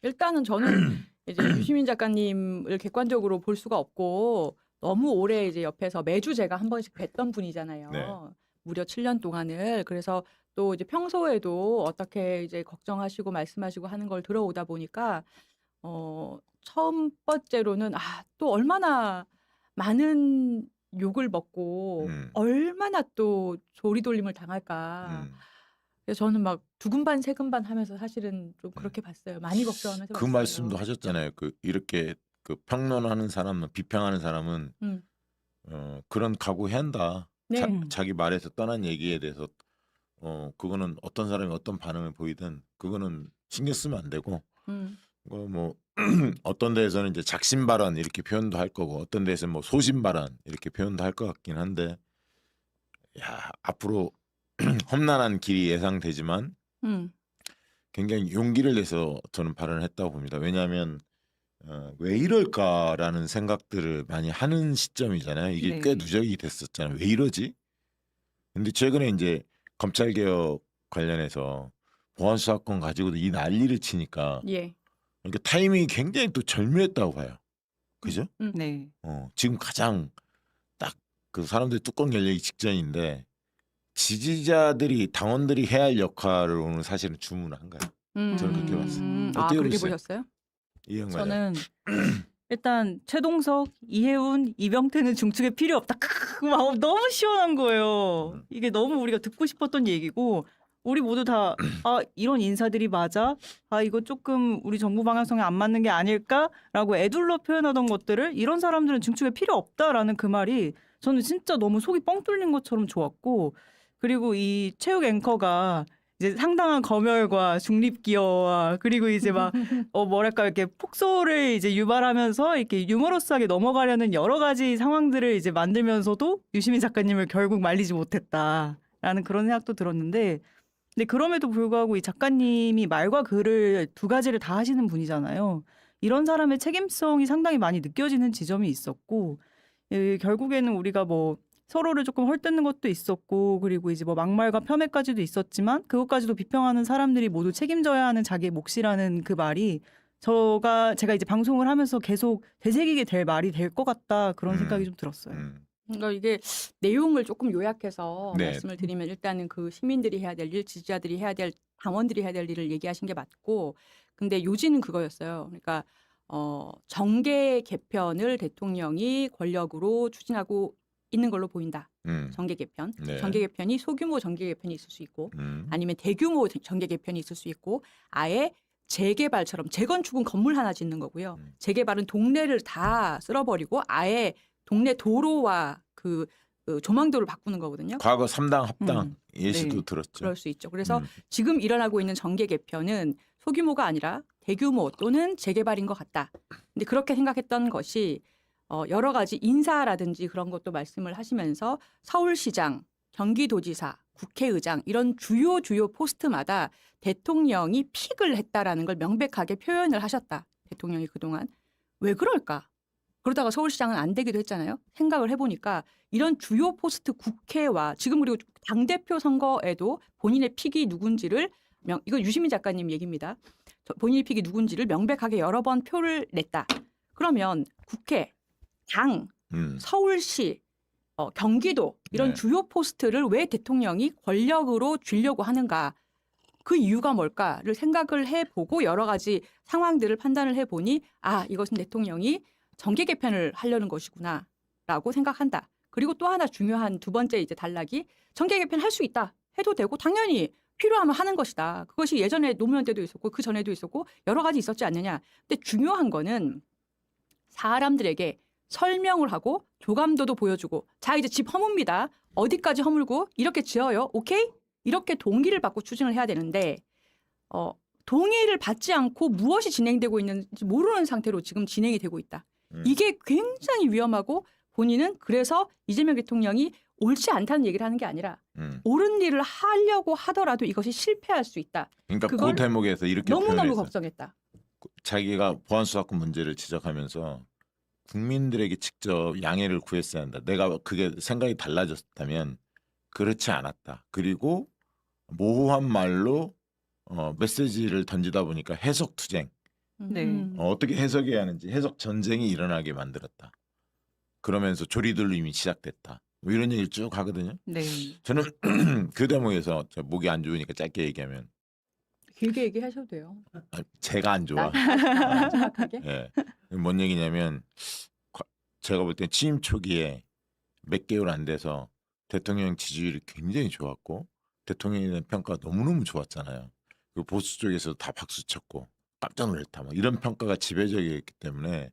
일단은 저는 이제 유시민 작가님을 객관적으로 볼 수가 없고 너무 오래 이제 옆에서 매주 제가 한 번씩 뵀던 분이잖아요. 네. 무려 7년 동안을. 그래서 또 이제 평소에도 어떻게 이제 걱정하시고 말씀하시고 하는 걸 들어오다 보니까 처음 번째로는 또 얼마나 많은 욕을 먹고 얼마나 또 조리돌림을 당할까. 그래서 저는 막 두근반 세근반 하면서 사실은 좀 그렇게 봤어요. 많이 걱정하면서 그 봤어요. 말씀도 하셨잖아요. 이렇게 평론하는 사람은 비평하는 사람은 음. 그런 각오해야 한다. 네. 자기 말에서 떠난 얘기에 대해서 그거는 어떤 사람이 어떤 반응을 보이든 그거는 신경 쓰면 안 되고 뭐 어떤 데에서는 이제 작심 발언 이렇게 표현도 할 거고 어떤 데에서는 뭐 소신 발언 이렇게 표현도 할 것 같긴 한데 야 앞으로 험난한 길이 예상되지만 굉장히 용기를 내서 저는 발언을 했다고 봅니다. 왜냐하면 왜 이럴까라는 생각들을 많이 하는 시점이잖아요. 이게 네. 꽤 누적이 됐었잖아요. 왜 이러지? 근데 최근에 이제 검찰개혁 관련해서 보안수사권 가지고도 이 난리를 치니까 예. 그러니까 타이밍이 굉장히 또 절묘했다고 봐요. 그죠? 네. 지금 가장 딱 그 사람들이 뚜껑 열리기 직전인데 지지자들이 당원들이 해야 할 역할을 오늘 사실은 주문한 거예요. 저는 그렇게 봤어요. 어떻게 그렇게 보셨어요? 보셨어요? 이해한 거예요. 저는 일단 최동석, 이해운, 이병태는 중축에 필요 없다. 막 너무 시원한 거예요. 이게 너무 우리가 듣고 싶었던 얘기고 우리 모두 다 이런 인사들이 맞아? 이거 조금 우리 정부 방향성에 안 맞는 게 아닐까라고 애둘러 표현하던 것들을 이런 사람들은 중축에 필요 없다라는 그 말이 저는 진짜 너무 속이 뻥 뚫린 것처럼 좋았고 그리고 이 체육 앵커가 이제 상당한 검열과 중립 기여와 그리고 이제 막 뭐랄까 이렇게 폭소를 이제 유발하면서 이렇게 유머러스하게 넘어가려는 여러 가지 상황들을 이제 만들면서도 유시민 작가님을 결국 말리지 못했다라는 그런 생각도 들었는데 근데 그럼에도 불구하고 이 작가님이 말과 글을 두 가지를 다 하시는 분이잖아요. 이런 사람의 책임성이 상당히 많이 느껴지는 지점이 있었고 결국에는 우리가 뭐 서로를 조금 헐뜯는 것도 있었고 그리고 이제 뭐 막말과 폄훼까지도 있었지만 그것까지도 비평하는 사람들이 모두 책임져야 하는 자기의 몫이라는 그 말이 제가 이제 방송을 하면서 계속 되새기게 될 말이 될 것 같다 그런 생각이 좀 들었어요. 그러니까 이게 내용을 조금 요약해서 네. 말씀을 드리면 일단은 그 시민들이 해야 될 일, 지지자들이 해야 될, 당원들이 해야 될 일을 얘기하신 게 맞고 근데 요지는 그거였어요. 그러니까 정계 개편을 대통령이 권력으로 추진하고 있는 걸로 보인다. 정계 개편. 네. 정계 개편이 소규모 정계 개편이 있을 수 있고 아니면 대규모 정계 개편이 있을 수 있고 아예 재개발처럼 재건축은 건물 하나 짓는 거고요. 재개발은 동네를 다 쓸어버리고 아예 동네 도로와 그 조망도를 바꾸는 거거든요. 과거 3당 합당 예시도 네. 들었죠. 그럴 수 있죠. 그래서 지금 일어나고 있는 정계 개편은 소규모가 아니라 대규모 또는 재개발인 것 같다. 근데 그렇게 생각했던 것이 여러 가지 인사라든지 그런 것도 말씀을 하시면서 서울시장, 경기도지사, 국회의장 이런 주요 포스트마다 대통령이 픽을 했다라는 걸 명백하게 표현을 하셨다. 대통령이 그동안. 왜 그럴까? 그러다가 서울시장은 안 되기도 했잖아요. 생각을 해보니까 이런 주요 포스트 국회와 지금 그리고 당대표 선거에도 본인의 픽이 누군지를 이건 유시민 작가님 얘기입니다. 본인의 픽이 누군지를 명백하게 여러 번 표를 냈다. 그러면 국회, 당, 서울시, 경기도 이런 네. 주요 포스트를 왜 대통령이 권력으로 쥐려고 하는가. 그 이유가 뭘까를 생각을 해보고 여러 가지 상황들을 판단을 해보니 이것은 대통령이 정계 개편을 하려는 것이구나라고 생각한다. 그리고 또 하나 중요한 두 번째 이제 단락이 정계 개편 할 수 있다. 해도 되고 당연히 필요하면 하는 것이다. 그것이 예전에 노무현 때도 있었고 그 전에도 있었고 여러 가지 있었지 않느냐. 근데 중요한 거는 사람들에게 설명을 하고 조감도도 보여주고 자 이제 집 허뭅니다. 어디까지 허물고 이렇게 지어요. 오케이? 이렇게 동의를 받고 추진을 해야 되는데 동의를 받지 않고 무엇이 진행되고 있는지 모르는 상태로 지금 진행이 되고 있다. 이게 굉장히 위험하고 본인은 그래서 이재명 대통령이 옳지 않다는 얘기를 하는 게 아니라 옳은 일을 하려고 하더라도 이것이 실패할 수 있다. 그러니까 그 그걸 대목에서 이렇게 너무너무 표현했어요. 걱정했다. 자기가 보안수사권 문제를 지적하면서 국민들에게 직접 양해를 구했어야 한다. 내가 그게 생각이 달라졌다면 그렇지 않았다. 그리고 모호한 말로 메시지를 던지다 보니까 해석투쟁 네. 어떻게 해석해야 하는지 해석 전쟁이 일어나게 만들었다. 그러면서 조리돌림이 시작됐다. 뭐 이런 얘기를 쭉 하거든요. 네. 저는 그 대목에서 저 목이 안 좋으니까 짧게 얘기하면 길게 얘기하셔도 돼요. 제가 안 좋아. 마지막하게. 예. 뭔 얘기냐면 제가 볼 땐 취임 초기에 몇 개월 안 돼서 대통령 지지율이 굉장히 좋았고 대통령에 대한 평가가 너무너무 좋았잖아요. 그 보수 쪽에서 다 박수 쳤고 깜짝 놀랐다. 뭐 이런 평가가 지배적이었기 때문에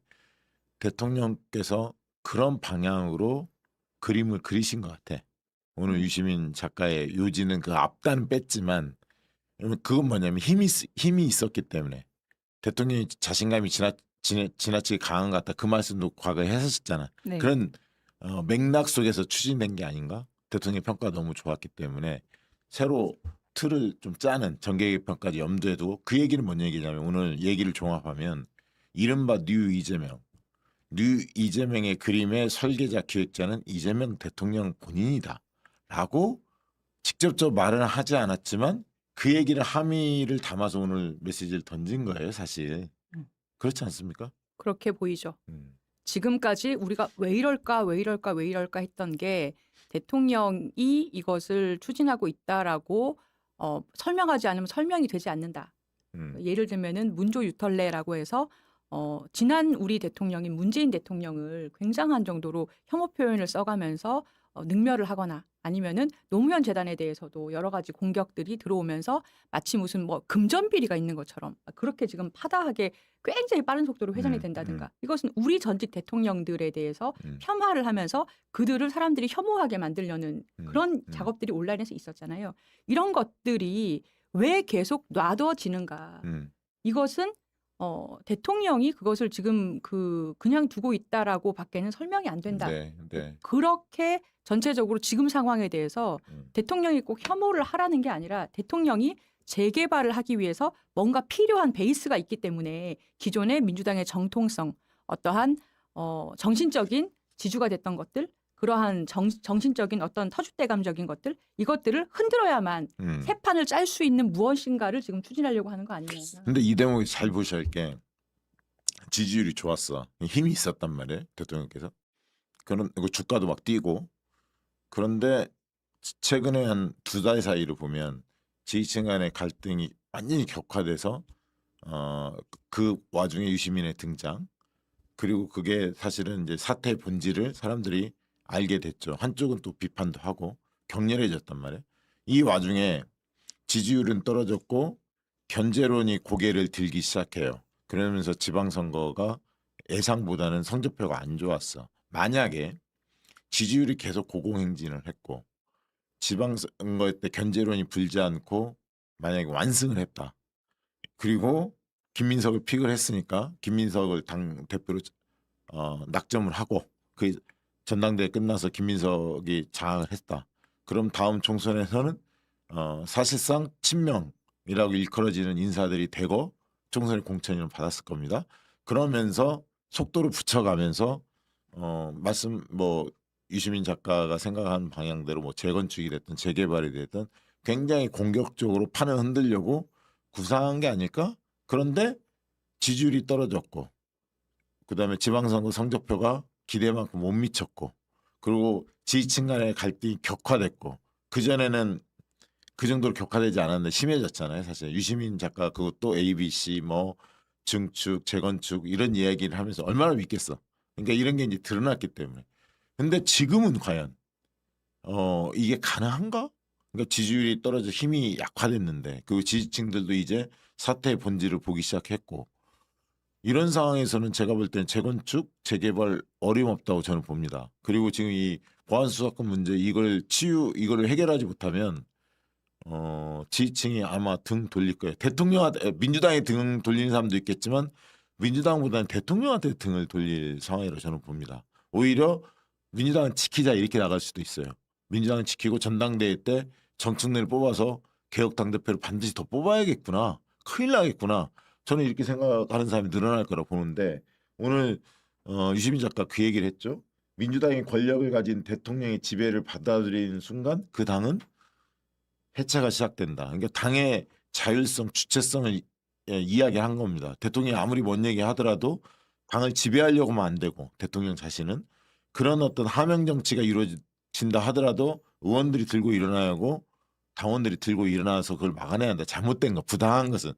대통령께서 그런 방향으로 그림을 그리신 것 같아. 오늘 유시민 작가의 요지는 그 앞단은 뺐지만 그건 뭐냐면 힘이 있었기 때문에 대통령이 자신감이 지나치게 강한 것 같다. 그 말씀도 과거에 했었잖아. 네. 그런 맥락 속에서 추진된 게 아닌가? 대통령 평가가 너무 좋았기 때문에 새로 틀을 좀 짜는 정계개혁 평가까지 염두에 두고 그 얘기는 뭔 얘기냐면 오늘 얘기를 종합하면 이른바 뉴 이재명의 그림의 설계자 기획자는 이재명 대통령 본인이다라고 직접적으로 말은 하지 않았지만 그 얘기를 함의를 담아서 오늘 메시지를 던진 거예요, 사실. 그렇지 않습니까? 그렇게 보이죠. 음. 지금까지 우리가 왜 이럴까 했던 게 대통령이 이것을 추진하고 있다라고 설명하지 않으면 설명이 되지 않는다. 예를 들면은 문조 유털레라고 해서 지난 우리 대통령인 문재인 대통령을 굉장한 정도로 혐오 표현을 써가면서 능멸을 하거나 아니면은 노무현 재단에 대해서도 여러 가지 공격들이 들어오면서 마치 무슨 뭐 금전 비리가 있는 것처럼 그렇게 지금 파다하게 굉장히 빠른 속도로 회전이 된다든가 이것은 우리 전직 대통령들에 대해서 폄하를 하면서 그들을 사람들이 혐오하게 만들려는 그런 작업들이 온라인에서 있었잖아요. 이런 것들이 왜 계속 놔둬지는가? 이것은 대통령이 그것을 지금 그냥 두고 있다라고 밖에는 설명이 안 된다. 네, 네. 그렇게 전체적으로 지금 상황에 대해서 대통령이 꼭 혐오를 하라는 게 아니라 대통령이 재개발을 하기 위해서 뭔가 필요한 베이스가 있기 때문에 기존의 민주당의 정통성, 어떠한 정신적인 지주가 됐던 것들, 그러한 정신적인 어떤 터줏대감적인 것들, 이것들을 흔들어야만 새 판을 짤 수 있는 무엇인가를 지금 추진하려고 하는 거 아니냐. 근데 이 대목이 잘 보셔야 할 게 지지율이 좋았어. 힘이 있었단 말이에요, 대통령께서. 그런 그 주가도 막 뛰고. 그런데 최근에 한 2달 사이를 보면 지지층 간의 갈등이 완전히 격화돼서 그 와중에 유시민의 등장 그리고 그게 사실은 이제 사태의 본질을 사람들이 알게 됐죠. 한쪽은 또 비판도 하고 격렬해졌단 말이에요. 이 와중에 지지율은 떨어졌고 견제론이 고개를 들기 시작해요. 그러면서 지방선거가 예상보다는 성적표가 안 좋았어. 만약에 지지율이 계속 고공행진을 했고 지방선거 때 견제론이 불지 않고 만약에 완승을 했다. 그리고 김민석을 픽을 했으니까 김민석을 당 대표로 낙점을 하고 그 전당대회 끝나서 김민석이 장악을 했다. 그럼 다음 총선에서는 사실상 친명이라고 일컬어지는 인사들이 되고 총선의 공천을 받았을 겁니다. 그러면서 속도를 붙여가면서 말씀 뭐 유시민 작가가 생각한 방향대로 뭐 재건축이 됐든 재개발이 됐든 굉장히 공격적으로 판을 흔들려고 구상한 게 아닐까? 그런데 지지율이 떨어졌고 그다음에 지방선거 성적표가 기대만큼 못 미쳤고 그리고 지지층 간의 갈등이 격화됐고 그전에는 그 정도로 격화되지 않았는데 심해졌잖아요. 사실 유시민 작가 그것도 ABC 뭐 증축 재건축 이런 이야기를 하면서 얼마나 믿겠어. 그러니까 이런 게 이제 드러났기 때문에. 근데 지금은 과연 이게 가능한가? 그러니까 지지율이 떨어져 힘이 약화됐는데 그 지지층들도 이제 사태의 본질을 보기 시작했고 이런 상황에서는 제가 볼 때는 재건축, 재개발 어림없다고 저는 봅니다. 그리고 지금 이 보안수사권 문제 이걸 해결하지 못하면 지지층이 아마 등 돌릴 거예요. 민주당에 등 돌리는 사람도 있겠지만 민주당보다는 대통령한테 등을 돌릴 상황이라고 저는 봅니다. 오히려 민주당은 지키자 이렇게 나갈 수도 있어요. 민주당은 지키고 전당대회 때 정청래를 뽑아서 개혁 당대표를 반드시 더 뽑아야겠구나. 큰일 나겠구나. 저는 이렇게 생각하는 사람이 늘어날 거라고 보는데 오늘 유시민 작가 그 얘기를 했죠. 민주당이 권력을 가진 대통령의 지배를 받아들이는 순간 그 당은 해체가 시작된다. 그러니까 당의 자율성, 주체성을 이야기한 겁니다. 대통령이 아무리 뭔 얘기 하더라도 당을 지배하려고 하면 안 되고 대통령 자신은 그런 어떤 하명 정치가 이루어진다 하더라도 의원들이 들고 일어나야 하고 당원들이 들고 일어나서 그걸 막아내야 한다. 잘못된 거, 부당한 것은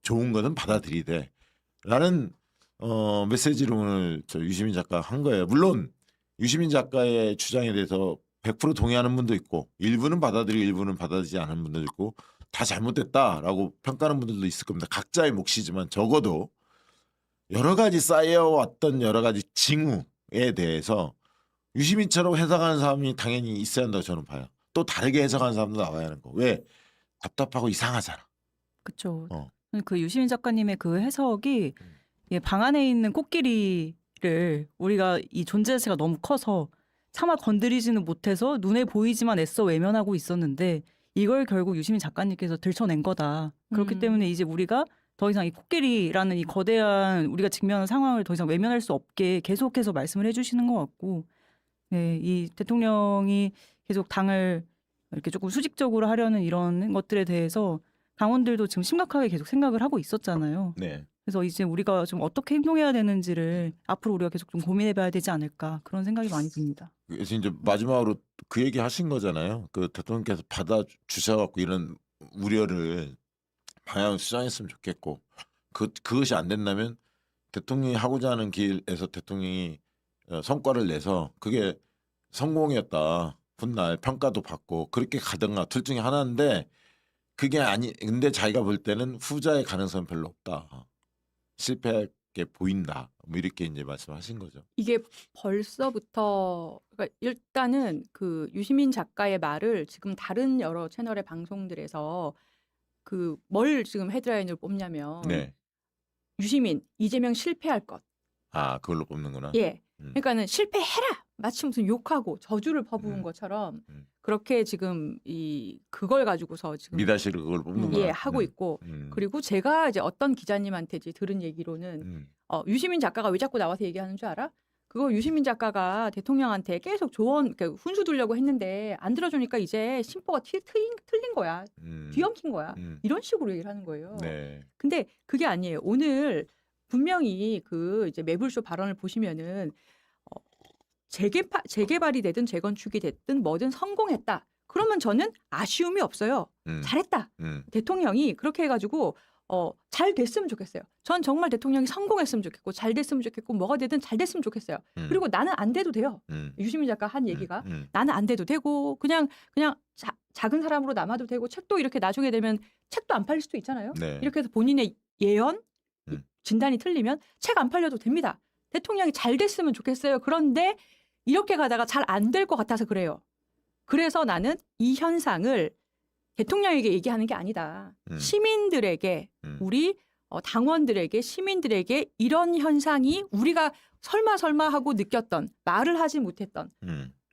좋은 것은 받아들이되 라는 메시지를 오늘 저 유시민 작가 한 거예요. 물론 유시민 작가의 주장에 대해서 100% 동의하는 분도 있고 일부는 받아들이고 일부는 받아들이지 않은 분도 있고 다 잘못됐다라고 평가하는 분들도 있을 겁니다. 각자의 몫이지만 적어도 여러 가지 쌓여왔던 여러 가지 징후에 대해서 유시민처럼 해석하는 사람이 당연히 있어야 한다고 저는 봐요. 또 다르게 해석하는 사람도 나와야 하는 거. 왜? 답답하고 이상하잖아. 그렇죠. 어. 그 유시민 작가님의 그 해석이 방 안에 있는 코끼리를 우리가 이 존재 자체가 너무 커서 차마 건드리지는 못해서 눈에 보이지만 애써 외면하고 있었는데 이걸 결국 유시민 작가님께서 들춰낸 거다. 그렇기 때문에 이제 우리가 더 이상 이 코끼리라는 이 거대한 우리가 직면한 상황을 더 이상 외면할 수 없게 계속해서 말씀을 해주시는 것 같고, 네, 이 대통령이 계속 당을 이렇게 조금 수직적으로 하려는 이런 것들에 대해서 당원들도 지금 심각하게 계속 생각을 하고 있었잖아요. 네. 그래서 이제 우리가 좀 어떻게 행동해야 되는지를 앞으로 우리가 계속 좀 고민해봐야 되지 않을까 그런 생각이 많이 듭니다. 그래서 이제 마지막으로 그 얘기 하신 거잖아요. 그 대통령께서 받아 주셔갖고 이런 우려를 방향을 수정했으면 좋겠고 그것이 안 된다면 대통령이 하고자 하는 길에서 대통령이 성과를 내서 그게 성공이었다. 훗날 평가도 받고 그렇게 가든가 둘 중에 하나인데 그게 아니 근데 자기가 볼 때는 후자의 가능성은 별로 없다. 실패하게 보인다. 뭐 이렇게 이제 말씀하신 거죠. 이게 벌써부터 그러니까 일단은 그 유시민 작가의 말을 지금 다른 여러 채널의 방송들에서 그 뭘 지금 헤드라인으로 뽑냐면 네. 유시민 이재명 실패할 것. 아 그걸로 뽑는구나. 예. 음. 그러니까는 실패해라. 마치 무슨 욕하고 저주를 퍼부은 음. 것처럼 음. 그렇게 지금 그걸 가지고서 지금 미다시를 그걸 뽑는구나. 예 하고 있고 그리고 제가 이제 어떤 기자님한테 이제 들은 얘기로는 유시민 작가가 왜 자꾸 나와서 얘기하는 줄 알아? 그거 유시민 작가가 대통령한테 계속 조언, 그러니까 훈수 두려고 했는데 안 들어주니까 이제 심보가 틀린 거야. 뒤엉킨 거야. 이런 식으로 얘기를 하는 거예요. 네. 근데 그게 아니에요. 오늘 분명히 그 이제 매불쇼 발언을 보시면은 재개발이 되든 재건축이 됐든 뭐든 성공했다. 그러면 저는 아쉬움이 없어요. 잘했다. 대통령이 그렇게 해가지고 잘 됐으면 좋겠어요. 전 정말 대통령이 성공했으면 좋겠고 잘 됐으면 좋겠고 뭐가 되든 잘 됐으면 좋겠어요. 그리고 나는 안 돼도 돼요. 유시민 작가 한 얘기가 나는 안 돼도 되고 그냥 작은 사람으로 남아도 되고 책도 이렇게 나중에 되면 책도 안 팔릴 수도 있잖아요. 네. 이렇게 해서 본인의 예언 진단이 틀리면 책 안 팔려도 됩니다. 대통령이 잘 됐으면 좋겠어요. 그런데 이렇게 가다가 잘 안 될 것 같아서 그래요. 그래서 나는 이 현상을 대통령에게 얘기하는 게 아니다. 시민들에게 우리 당원들에게 시민들에게 이런 현상이 우리가 설마 하고 느꼈던 말을 하지 못했던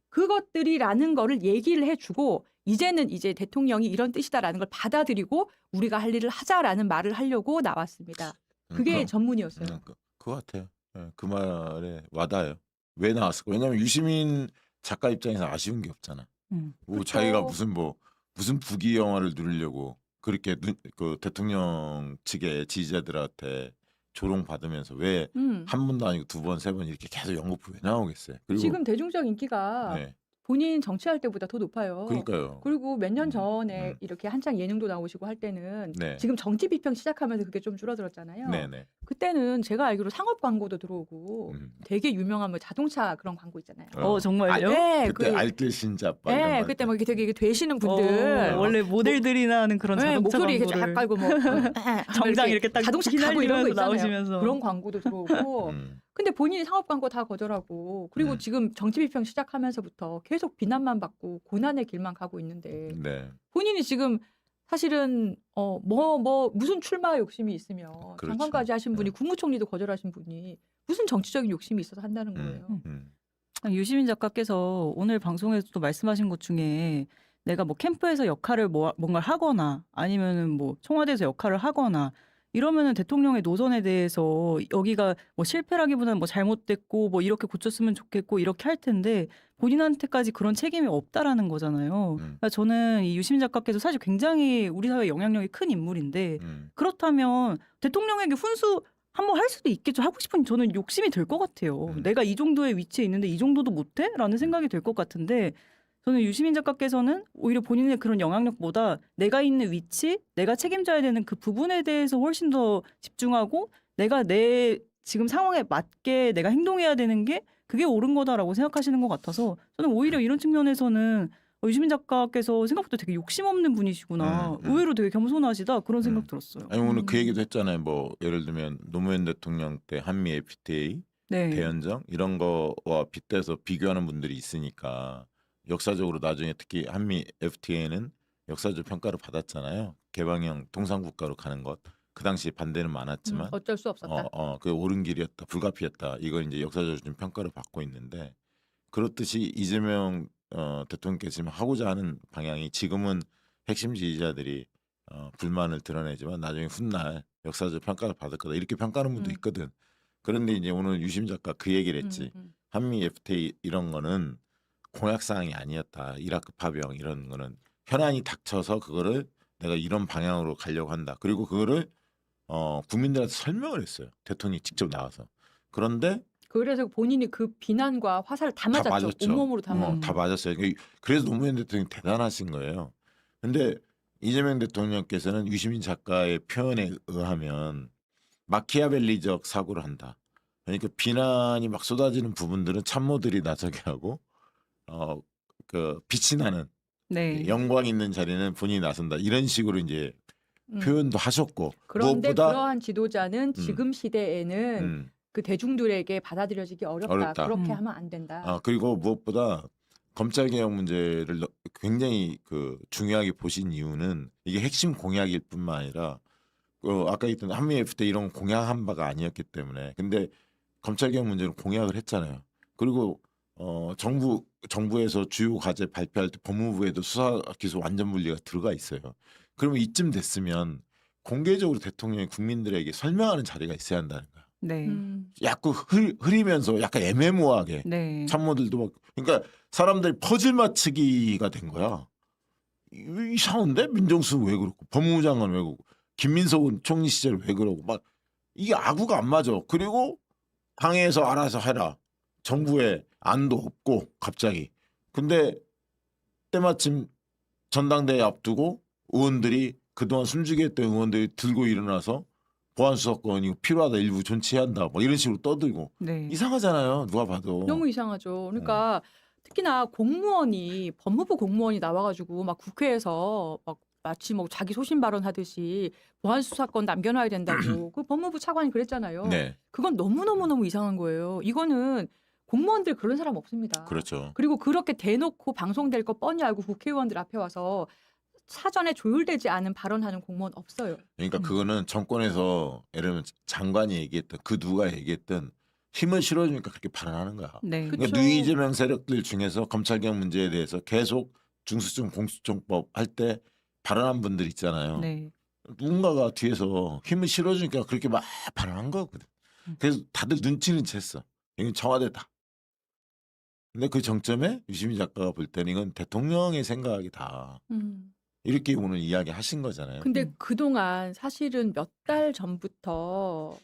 그것들이라는 거를 얘기를 해주고 이제는 이제 대통령이 이런 뜻이다라는 걸 받아들이고 우리가 할 일을 하자라는 말을 하려고 나왔습니다. 그게 전문이었어요. 그거 같아요. 네, 그 말에 와닿아요. 왜 나왔을까? 왜냐하면 유시민 작가 입장에서 아쉬운 게 없잖아. 뭐 그쵸. 자기가 무슨 부귀 영화를 누리려고 그렇게 그 대통령 측의 지지자들한테 조롱 받으면서 왜 한 번도 아니고 두 번, 세 번 이렇게 계속 연거푸 왜 나오겠어요? 그리고 지금 대중적 인기가 네, 본인 정치할 때보다 더 높아요. 그러니까요. 그리고 몇 년 전에 음. 이렇게 한창 예능도 나오시고 할 때는 네, 지금 정치 비평 시작하면서 그게 좀 줄어들었잖아요. 네네. 그때는 제가 알기로 상업 광고도 들어오고 되게 유명한 뭐 자동차 그런 광고 있잖아요. 정말요? 네, 그때 알뜰 신잡 막 이런 거 네, 할 그때 때. 막 이렇게 되게 되시는 분들 원래 모델들이나 하는 그런 네, 자동차 목소리 이렇게 광고를 쫙 깔고 뭐 정장 이렇게 딱 자동차 타고 이런 거 휘날리면서 있잖아요. 나오시면서 그런 광고도 들어오고 근데 본인이 상업 광고 다 거절하고 그리고 지금 정치 비평 시작하면서부터 계속 비난만 받고 고난의 길만 가고 있는데 네, 본인이 지금 사실은 무슨 출마 욕심이 있으면 그렇죠. 장관까지 하신 분이 국무총리도 거절하신 분이 무슨 정치적인 욕심이 있어서 한다는 거예요. 유시민 작가께서 오늘 방송에서도 말씀하신 것 중에 내가 뭐 캠프에서 역할을 뭔가를 하거나 아니면은 뭐 청와대에서 역할을 하거나 이러면은 대통령의 노선에 대해서 여기가 뭐 실패라기보다는 뭐 잘못됐고 뭐 이렇게 고쳤으면 좋겠고 이렇게 할 텐데 본인한테까지 그런 책임이 없다라는 거잖아요. 그러니까 저는 이 유시민 작가께서 사실 굉장히 우리 사회에 영향력이 큰 인물인데 그렇다면 대통령에게 훈수 한번 할 수도 있겠죠. 하고 싶은 저는 욕심이 들 것 같아요. 내가 이 정도의 위치에 있는데 이 정도도 못해? 라는 생각이 들 것 같은데 저는 유시민 작가께서는 오히려 본인의 그런 영향력보다 내가 있는 위치, 내가 책임져야 되는 그 부분에 대해서 훨씬 더 집중하고 내가 내 지금 상황에 맞게 내가 행동해야 되는 게 그게 옳은 거다라고 생각하시는 것 같아서 저는 오히려 이런 측면에서는 유시민 작가께서 생각보다 되게 욕심 없는 분이시구나. 의외로 되게 겸손하시다 그런 생각 들었어요. 아니 오늘 그 얘기도 했잖아요. 뭐 예를 들면 노무현 대통령 때 한미 FTA 네. 대연정 이런 거와 빗대서 비교하는 분들이 있으니까 역사적으로 나중에 특히 한미 FTA는 역사적 평가를 받았잖아요. 개방형 통상국가로 가는 것. 그 당시 반대는 많았지만 어쩔 수 없었다. 그 옳은 길이었다, 불가피했다. 이걸 이제 역사적으로 좀 평가를 받고 있는데 그렇듯이 이재명 대통령께서 지금 하고자 하는 방향이 지금은 핵심 지지자들이 불만을 드러내지만 나중에 훗날 역사적 평가를 받을 거다 이렇게 평가하는 분도 있거든. 그런데 이제 오늘 유심 작가 그 얘기를 했지. 한미 FTA 이런 거는 공약 사항이 아니었다. 이라크 파병 이런 거는 현안이 닥쳐서 그거를 내가 이런 방향으로 가려고 한다. 그리고 그거를 국민들한테 설명을 했어요. 대통령이 직접 나와서. 그런데 그래서 본인이 그 비난과 화살을 다 맞았죠. 맞았죠. 온몸으로 다 맞았죠. 다 맞았어요. 그래서 노무현 대통령이 대단하신 거예요. 근데 이재명 대통령께서는 유시민 작가의 표현에 의하면 마키아벨리적 사고를 한다. 그러니까 비난이 막 쏟아지는 부분들은 참모들이 나서게 하고 그 빛이 나는 네. 영광 있는 자리는 본인이 나선다. 이런 식으로 이제 표현도 하셨고 그런데 무엇보다 그러한 지도자는 지금 시대에는 그 대중들에게 받아들여지기 어렵다. 그렇게 하면 안 된다. 그리고 무엇보다 검찰 개혁 문제를 굉장히 그 중요하게 보신 이유는 이게 핵심 공약일 뿐만 아니라 아까 했던 한미 FTA 이런 공약한 바가 아니었기 때문에. 근데 검찰 개혁 문제는 공약을 했잖아요. 그리고 정부에서 주요 과제 발표할 때 법무부에도 수사 기소 완전 분리가 들어가 있어요. 그러면 이쯤 됐으면 공개적으로 대통령이 국민들에게 설명하는 자리가 있어야 한다는 거야. 네. 약간 흐리면서 약간 애매모호하게 네. 참모들도 막 그러니까 사람들이 퍼즐 맞추기가 된 거야. 이상한데 민정수석 왜 그렇고 법무부 장관 왜 그러고 김민석은 총리 시절 왜 그러고 막 이게 아구가 안 맞아. 그리고 당에서 알아서 해라. 정부에 안도 없고 갑자기. 근데 때마침 전당대회 앞두고 의원들이 그동안 숨지게 했던 의원들이 들고 일어나서 보안수사권이 필요하다 일부 존치해야 한다 뭐 이런 식으로 떠들고 네. 이상하잖아요. 누가 봐도. 너무 이상하죠. 그러니까 특히나 공무원이 법무부 공무원이 나와가지고 막 국회에서 막 마치 뭐 자기 소신 발언하듯이 보안 수사권 남겨놔야 된다고 그 법무부 차관이 그랬잖아요. 네. 그건 너무 이상한 거예요. 이거는 공무원들 그런 사람 없습니다. 그렇죠. 그리고 그렇게 대놓고 방송될 거 뻔히 알고 국회의원들 앞에 와서 사전에 조율되지 않은 발언하는 공무원 없어요. 그러니까 그거는 정권에서 예를 들면 장관이 얘기했던 그 누가 얘기했던 힘을 실어주니까 그렇게 발언하는 거야. 네. 그- 그러니까 그쵸. 누이재명 세력들 중에서 검찰개혁 문제에 대해서 계속 중수청 공수처법 할 때 발언한 분들 있잖아요. 네. 누군가가 뒤에서 힘을 실어주니까 그렇게 막 발언한 거거든. 그래서 다들 눈치는 챘어. 이건 청와대다. 근데 그 정점에 유시민 작가가 볼 때는 이건 대통령의 생각이다. 이렇게 오늘 이야기하신 거잖아요. 근데 그동안 사실은 몇 달 전부터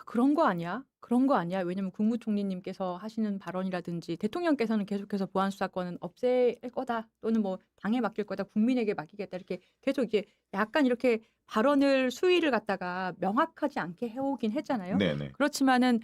그런 거 아니야? 그런 거 아니야? 왜냐면 국무총리님께서 하시는 발언이라든지 대통령께서는 계속해서 보안 수사권은 없앨 거다 또는 뭐 당에 맡길 거다 국민에게 맡기겠다 이렇게 계속 이게 약간 이렇게 발언을 수위를 갖다가 명확하지 않게 해오긴 했잖아요. 네네. 그렇지만은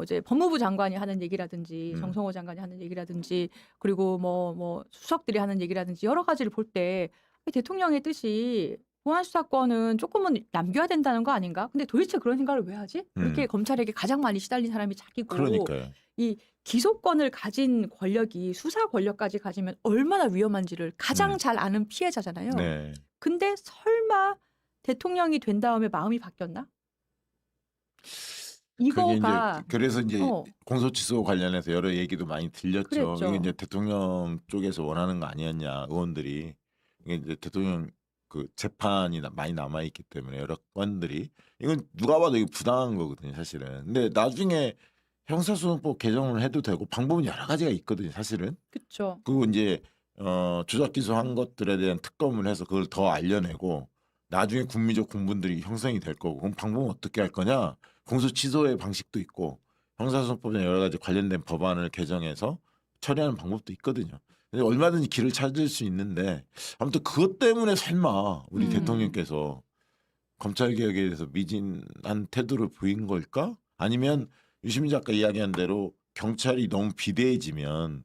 이제 법무부 장관이 하는 얘기라든지 정성호 장관이 하는 얘기라든지 그리고 뭐 수석들이 하는 얘기라든지 여러 가지를 볼 때 대통령의 뜻이 보안 수사권은 조금은 남겨야 된다는 거 아닌가? 근데 도대체 그런 생각을 왜 하지? 그렇게 검찰에게 가장 많이 시달린 사람이 자기고 그러니까요. 이 기소권을 가진 권력이 수사 권력까지 가지면 얼마나 위험한지를 가장 잘 아는 피해자잖아요. 네. 근데 설마 대통령이 된 다음에 마음이 바뀌었나? 그게 이거가 이제 그래서 이제 어. 공소취소 관련해서 여러 얘기도 많이 들렸죠. 그랬죠. 이게 이제 대통령 쪽에서 원하는 거 아니었냐 의원들이 이게 이제 대통령 그 재판이 많이 남아 있기 때문에 여러 건들이 이건 누가 봐도 이거 부당한 거거든요, 사실은. 근데 나중에 형사소송법 개정을 해도 되고 방법은 여러 가지가 있거든요, 사실은. 그렇죠. 그리고 이제 조작 기소한 것들에 대한 특검을 해서 그걸 더 알려내고 나중에 국민적 공분들이 형성이 될 거고 그럼 방법은 어떻게 할 거냐? 공소 취소의 방식도 있고 형사소송법에 여러 가지 관련된 법안을 개정해서 처리하는 방법도 있거든요. 근데 얼마든지 길을 찾을 수 있는데 아무튼 그것 때문에 설마 우리 대통령께서 검찰 개혁에 대해서 미진한 태도를 보인 걸까? 아니면 유시민 작가 이야기한 대로 경찰이 너무 비대해지면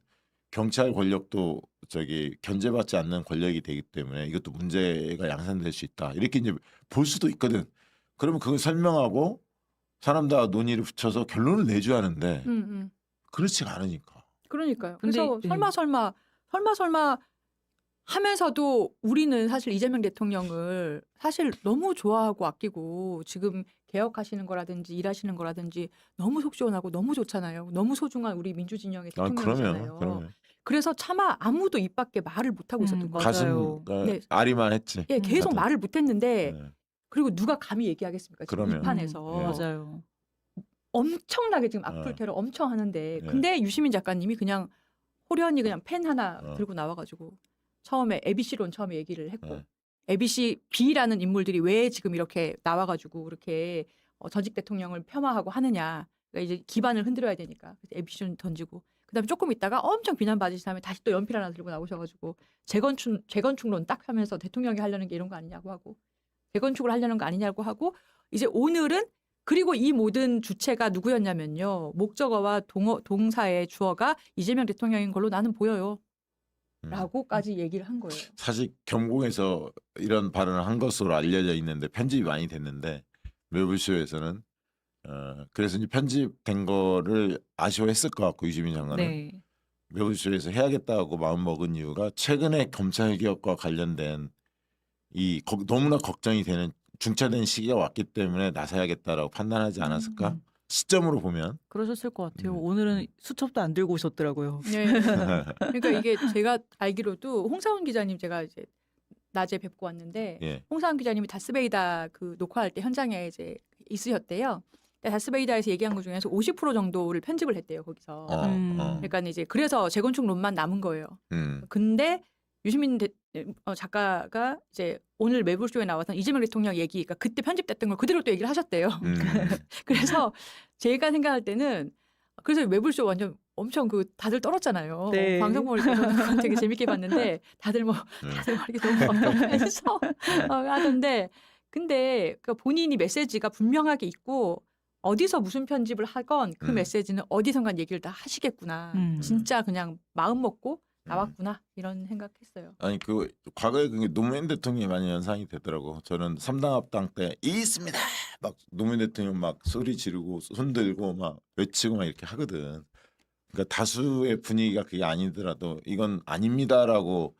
경찰 권력도 저기 견제받지 않는 권력이 되기 때문에 이것도 문제가 양산될 수 있다. 이렇게 이제 볼 수도 있거든. 그러면 그걸 설명하고 사람 다 논의를 붙여서 결론을 내줘야 하는데 그렇지가 않으니까. 그러니까요. 근데, 그래서 설마 하면서도 우리는 사실 이재명 대통령을 사실 너무 좋아하고 아끼고 지금 개혁하시는 거라든지 일하시는 거라든지 너무 속 시원하고 너무 좋잖아요. 너무 소중한 우리 민주진영의 대통령이잖아요. 그러면 그래서 차마 아무도 입 밖에 말을 못 하고 있었던 거예요. 맞아요. 가슴 네. 아리만 했지. 예, 계속 다들. 말을 못 했는데 네. 그리고 누가 감히 얘기하겠습니까? 지금 이 그러면. 판에서. 예. 맞아요. 엄청나게 지금 악플 테러 엄청 하는데 예. 근데 유시민 작가님이 그냥 호련히 그냥 펜 하나 어. 들고 나와가지고 처음에 ABC론 처음에 얘기를 했고 예. ABC B라는 인물들이 왜 지금 이렇게 나와가지고 그렇게 전직 대통령을 폄하하고 하느냐. 그러니까 이제 기반을 흔들어야 되니까 그래서 ABC론 던지고 그다음에 조금 있다가 엄청 비난받으신 다음에 다시 또 연필 하나 들고 나오셔가지고 재건축론 딱 하면서 대통령이 하려는 게 이런 거 아니냐고 하고 재건축을 하려는 거 아니냐고 하고 이제 오늘은 그리고 이 모든 주체가 누구였냐면요. 목적어와 동사의 주어가 이재명 대통령인 걸로 나는 보여요. 라고까지 얘기를 한 거예요. 사실 경공에서 이런 발언을 한 것으로 알려져 있는데 편집이 많이 됐는데 매불쇼에서는 그래서 이제 편집된 거를 아쉬워했을 것 같고 유시민 장관은 네. 매불쇼에서 해야겠다고 마음 먹은 이유가 최근에 검찰 개혁과 관련된 너무나 걱정이 되는 중차된 시기가 왔기 때문에 나서야겠다라고 판단하지 않았을까? 시점으로 보면 그러셨을 것 같아요. 음. 오늘은 수첩도 안 들고 오셨더라고요. 네. 그러니까 이게 제가 알기로도 홍사훈 기자님 제가 이제 낮에 뵙고 왔는데 예. 홍사훈 기자님이 다스베이다 그 녹화할 때 현장에 이제 있으셨대요. 다스베이다에서 얘기한 것 중에서 50% 정도를 편집을 했대요 거기서. 그러니까 이제 그래서 재건축론만 남은 거예요. 근데 유시민 작가가 이제 오늘 매불쇼에 나와서 이재명 대통령 얘기, 그러니까 그때 편집됐던 걸 그대로 또 얘기를 하셨대요. 그래서 제가 생각할 때는 그래서 매불쇼 완전 엄청 다들 떨었잖아요. 네. 방송 보니까 저는 되게 재밌게 봤는데 다들 이렇게 너무 감동해서 하던데 근데 그 본인이 메시지가 분명하게 있고 어디서 무슨 편집을 하건 그 메시지는 어디선간 얘기를 다 하시겠구나. 진짜 그냥 마음 먹고 나왔구나 이런 생각했어요. 아니 과거에 그게 노무현 대통령이 많이 연상이 되더라고. 저는 3당 합당 때 있습니다. 막 노무현 대통령 막 소리 지르고 손 들고 막 외치고 막 이렇게 하거든. 그러니까 다수의 분위기가 그게 아니더라도 이건 아닙니다라고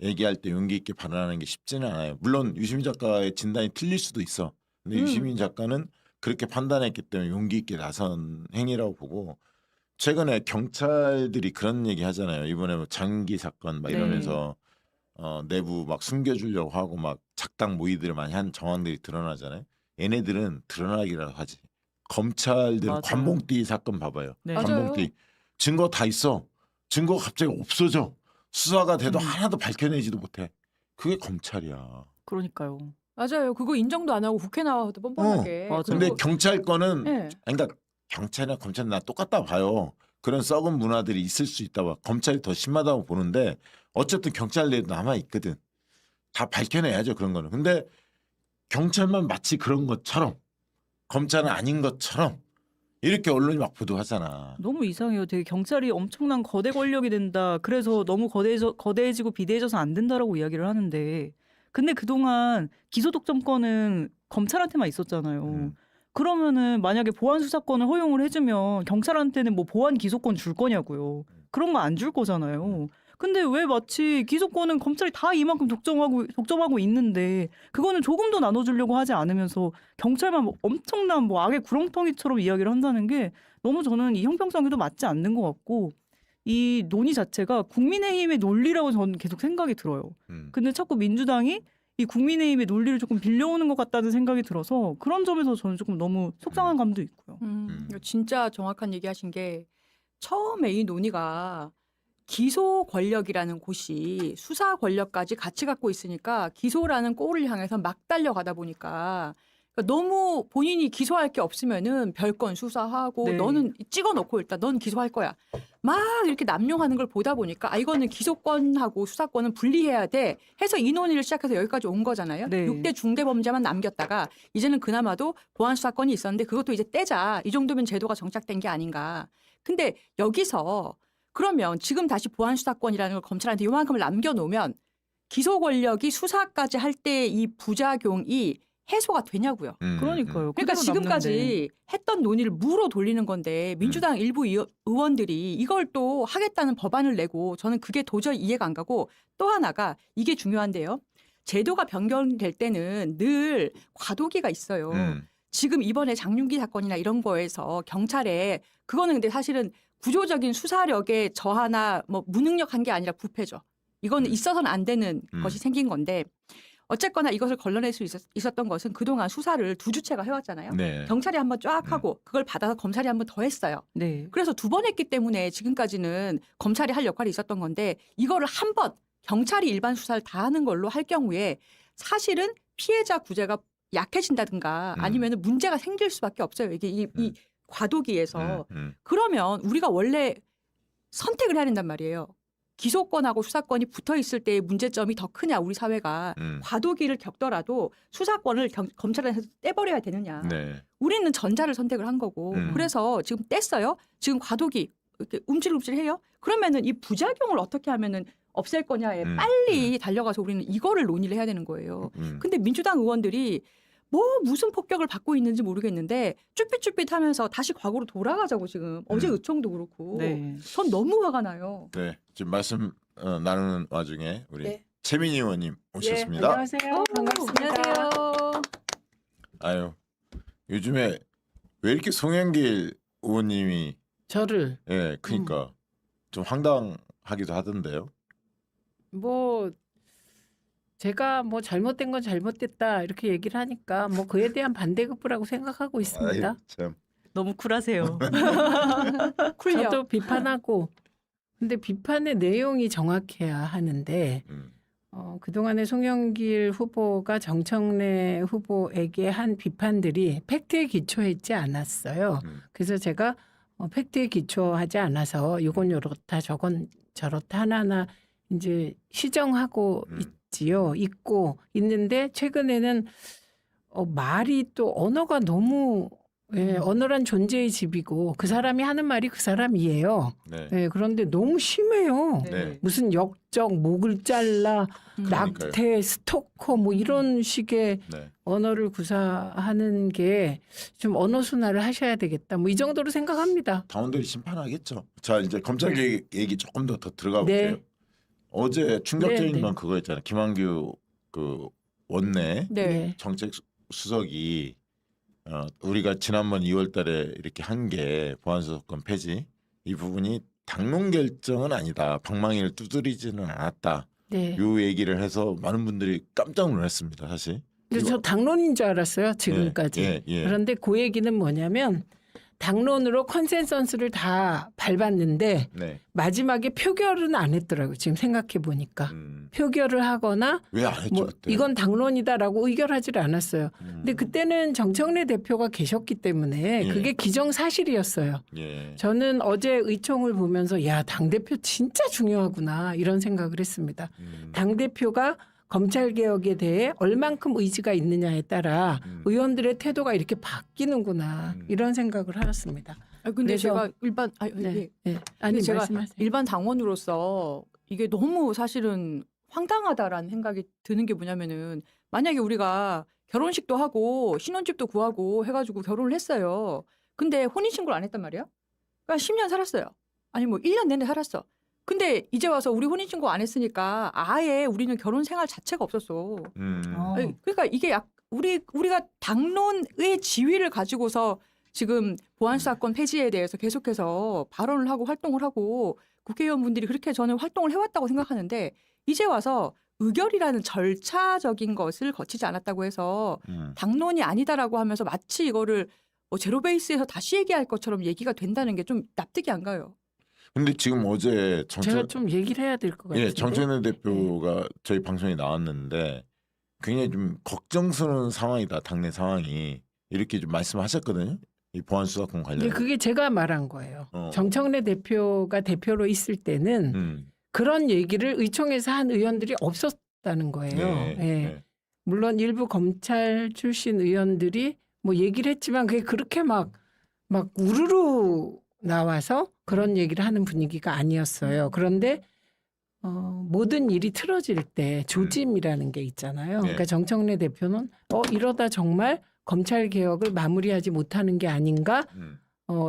얘기할 때 용기 있게 발언하는 게 쉽지는 않아요. 물론 유시민 작가의 진단이 틀릴 수도 있어. 근데 유시민 작가는 그렇게 판단했기 때문에 용기 있게 나선 행위라고 보고 최근에 경찰들이 그런 얘기 하잖아요. 이번에 뭐 장기 사건 막 이러면서 내부 막 숨겨주려고 하고 막 작당 모의들을 많이 한 정황들이 드러나잖아요. 얘네들은 드러나기라도 하지. 검찰들은 맞아요. 관봉띠 사건 봐봐요. 네. 관봉띠 증거 다 있어. 증거가 갑자기 없어져. 수사가 돼도 하나도 밝혀내지도 못해. 그게 검찰이야. 그러니까요. 맞아요. 그거 인정도 안 하고 국회 나와도 뻔뻔하게. 맞아요. 근데 그리고 경찰 거는 네. 그러니까 경찰이나 검찰은 나 똑같다 봐요. 그런 썩은 문화들이 있을 수 있다 봐. 검찰이 더 심하다고 보는데 어쨌든 경찰 내에도 남아 있거든. 다 밝혀내야죠 그런 거는. 근데 경찰만 마치 그런 것처럼 검찰은 아닌 것처럼 이렇게 언론이 막 보도하잖아. 너무 이상해요. 되게 경찰이 엄청난 거대 권력이 된다. 그래서 너무 거대해지고 비대해져서 안 된다라고 이야기를 하는데 근데 그동안 기소독점권은 검찰한테만 있었잖아요. 그러면은 만약에 보안 수사권을 허용을 해주면 경찰한테는 뭐 보안 기소권 줄 거냐고요. 그런 거 안 줄 거잖아요. 근데 왜 마치 기소권은 검찰이 다 이만큼 독점하고 있는데 그거는 조금도 나눠주려고 하지 않으면서 경찰만 뭐 엄청난 뭐 악의 구렁텅이처럼 이야기를 한다는 게 너무 저는 이 형평성에도 맞지 않는 것 같고 이 논의 자체가 국민의힘의 논리라고 저는 계속 생각이 들어요. 근데 자꾸 민주당이 이 국민의힘의 논리를 조금 빌려오는 것 같다는 생각이 들어서 그런 점에서 저는 조금 너무 속상한 감도 있고요. 이거 진짜 정확한 얘기하신 게 처음에 이 논의가 기소 권력이라는 곳이 수사 권력까지 같이 갖고 있으니까 기소라는 골을 향해서 막 달려가다 보니까 그러니까 너무 본인이 기소할 게 없으면은 별건 수사하고 네. 너는 찍어놓고 일단 넌 기소할 거야. 막 이렇게 남용하는 걸 보다 보니까 아 이거는 기소권하고 수사권은 분리해야 돼 해서 이 논의를 시작해서 여기까지 온 거잖아요. 네. 6대 중대범죄만 남겼다가 이제는 그나마도 보안수사권이 있었는데 그것도 이제 떼자. 이 정도면 제도가 정착된 게 아닌가. 근데 여기서 그러면 지금 다시 보안수사권이라는 걸 검찰한테 요만큼을 남겨놓으면 기소 권력이 수사까지 할 때 이 부작용이 해소가 되냐고요. 그러니까요. 그러니까 그대로 지금까지 남는데. 했던 논의를 무로 돌리는 건데 민주당 일부 의원들이 이걸 또 하겠다는 법안을 내고 저는 그게 도저히 이해가 안 가고 또 하나가 이게 중요한데요. 제도가 변경될 때는 늘 과도기가 있어요. 지금 이번에 장윤기 사건이나 이런 거에서 경찰에 그거는 근데 사실은 구조적인 수사력의 저하나 뭐 무능력한 게 아니라 부패죠. 이거는 있어서는 안 되는 것이 생긴 건데 어쨌거나 이것을 걸러낼 수 있었던 것은 그동안 수사를 두 주체가 해왔잖아요. 네. 경찰이 한번 쫙 하고 그걸 받아서 검찰이 한번 더 했어요. 네. 그래서 두 번 했기 때문에 지금까지는 검찰이 할 역할이 있었던 건데 이거를 한 번 경찰이 일반 수사를 다 하는 걸로 할 경우에 사실은 피해자 구제가 약해진다든가 아니면 문제가 생길 수밖에 없어요. 이게 이 과도기에서. 그러면 우리가 원래 선택을 해야 된단 말이에요. 기소권하고 수사권이 붙어 있을 때의 문제점이 더 크냐 우리 사회가 과도기를 겪더라도 수사권을 검찰에서 떼버려야 되느냐. 네. 우리는 전자를 선택을 한 거고 그래서 지금 뗐어요. 지금 과도기 이렇게 움찔움찔해요. 그러면은 이 부작용을 어떻게 하면은 없앨 거냐에 빨리 달려가서 우리는 이거를 논의를 해야 되는 거예요. 근데 민주당 의원들이 뭐 무슨 폭격을 받고 있는지 모르겠는데 쭈삣쭈삣하면서 다시 과거로 돌아가자고 지금 어제 의총도 그렇고 네. 전 너무 화가 나요. 네. 지금 말씀 나누는 와중에 우리 네. 최민희 의원님 오셨습니다. 안녕하세요. 반갑습니다. 안녕하세요. 아유 요즘에 왜 이렇게 송영길 의원님이 저를 그러니까 좀 황당하기도 하던데요. 뭐 제가 뭐 잘못된 건 잘못됐다 이렇게 얘기를 하니까 뭐 그에 대한 반대급부라고 생각하고 있습니다. 아유, 참. 너무 쿨하세요. 쿨려. 저도 비판하고 근데 비판의 내용이 정확해야 하는데 그동안에 송영길 후보가 정청래 후보에게 한 비판들이 팩트에 기초했지 않았어요. 그래서 제가 팩트에 기초하지 않아서 이건 요렇다 저건 저렇다 하나하나 이제 시정하고 있고 있는데 최근에는 말이 또 언어가 너무 언어란 존재의 집이고 그 사람이 하는 말이 그 사람이에요. 네. 그런데 너무 심해요. 네. 무슨 역적, 목을 잘라, 그러니까요. 낙태, 스토커 뭐 이런 식의 네. 언어를 구사하는 게 좀 언어 순화를 하셔야 되겠다. 뭐 이 정도로 생각합니다. 당원들이 심판하겠죠. 자 이제 검찰 얘기 조금 더 들어가 볼게요. 네. 어제 충격적인 네, 네. 건 그거였잖아요. 김한규 그 원내 네. 정책 수석이 우리가 지난번 2월달에 이렇게 한 게 보안수사권 폐지 이 부분이 당론 결정은 아니다. 방망이를 두드리지는 않았다. 네. 요 얘기를 해서 많은 분들이 깜짝 놀랐습니다. 사실. 근데 저 당론인 줄 알았어요. 지금까지. 예. 그런데 그 얘기는 뭐냐면 당론으로 컨센서스를 다 밟았는데 네. 마지막에 표결은 안 했더라고요. 지금 생각해 보니까. 표결을 하거나 왜 안 했죠 뭐 그때? 이건 당론이다라고 의결하지를 않았어요. 근데 그때는 정청래 대표가 계셨기 때문에 예. 그게 기정사실이었어요. 예. 저는 어제 의총을 보면서 야, 당대표 진짜 중요하구나 이런 생각을 했습니다. 당대표가 검찰개혁에 대해 얼만큼 의지가 있느냐에 따라 의원들의 태도가 이렇게 바뀌는구나 이런 생각을 하였습니다. 근데 그래서- 제가 일반 네. 네. 아니 제가 말씀하세요. 일반 당원으로서 이게 너무 사실은 황당하다라는 생각이 드는 게 뭐냐면은 만약에 우리가 결혼식도 하고 신혼집도 구하고 해가지고 결혼을 했어요. 근데 혼인신고를 안 했단 말이야? 그러니까 10년 살았어요. 아니 뭐 1년 내내 살았어. 근데 이제 와서 우리 혼인신고 안 했으니까 아예 우리는 결혼 생활 자체가 없었어. 아니, 그러니까 이게 우리가 당론의 지위를 가지고서 지금 보안수사권 폐지에 대해서 계속해서 발언을 하고 활동을 하고 국회의원분들이 그렇게 저는 활동을 해왔다고 생각하는데 이제 와서 의결이라는 절차적인 것을 거치지 않았다고 해서 당론이 아니다라고 하면서 마치 이거를 뭐 제로 베이스에서 다시 얘기할 것처럼 얘기가 된다는 게 좀 납득이 안 가요. 근데 지금 어제 제가 좀 얘기를 해야 될 것 같은데. 예, 정청래 대표가 저희 방송에 나왔는데 굉장히 좀 걱정스러운 상황이다. 당내 상황이 이렇게 좀 말씀하셨거든요. 이 보안수사권 근데 관련. 그게 제가 말한 거예요. 정청래 대표가 대표로 있을 때는 그런 얘기를 의총에서 한 의원들이 없었다는 거예요. 네, 예. 네. 물론 일부 검찰 출신 의원들이 뭐 얘기를 했지만 그게 그렇게 막 우르르 나와서 그런 얘기를 하는 분위기가 아니었어요. 그런데 모든 일이 틀어질 때 조짐이라는 게 있잖아요. 네. 그러니까 정청래 대표는 이러다 정말 검찰 개혁을 마무리하지 못하는 게 아닌가?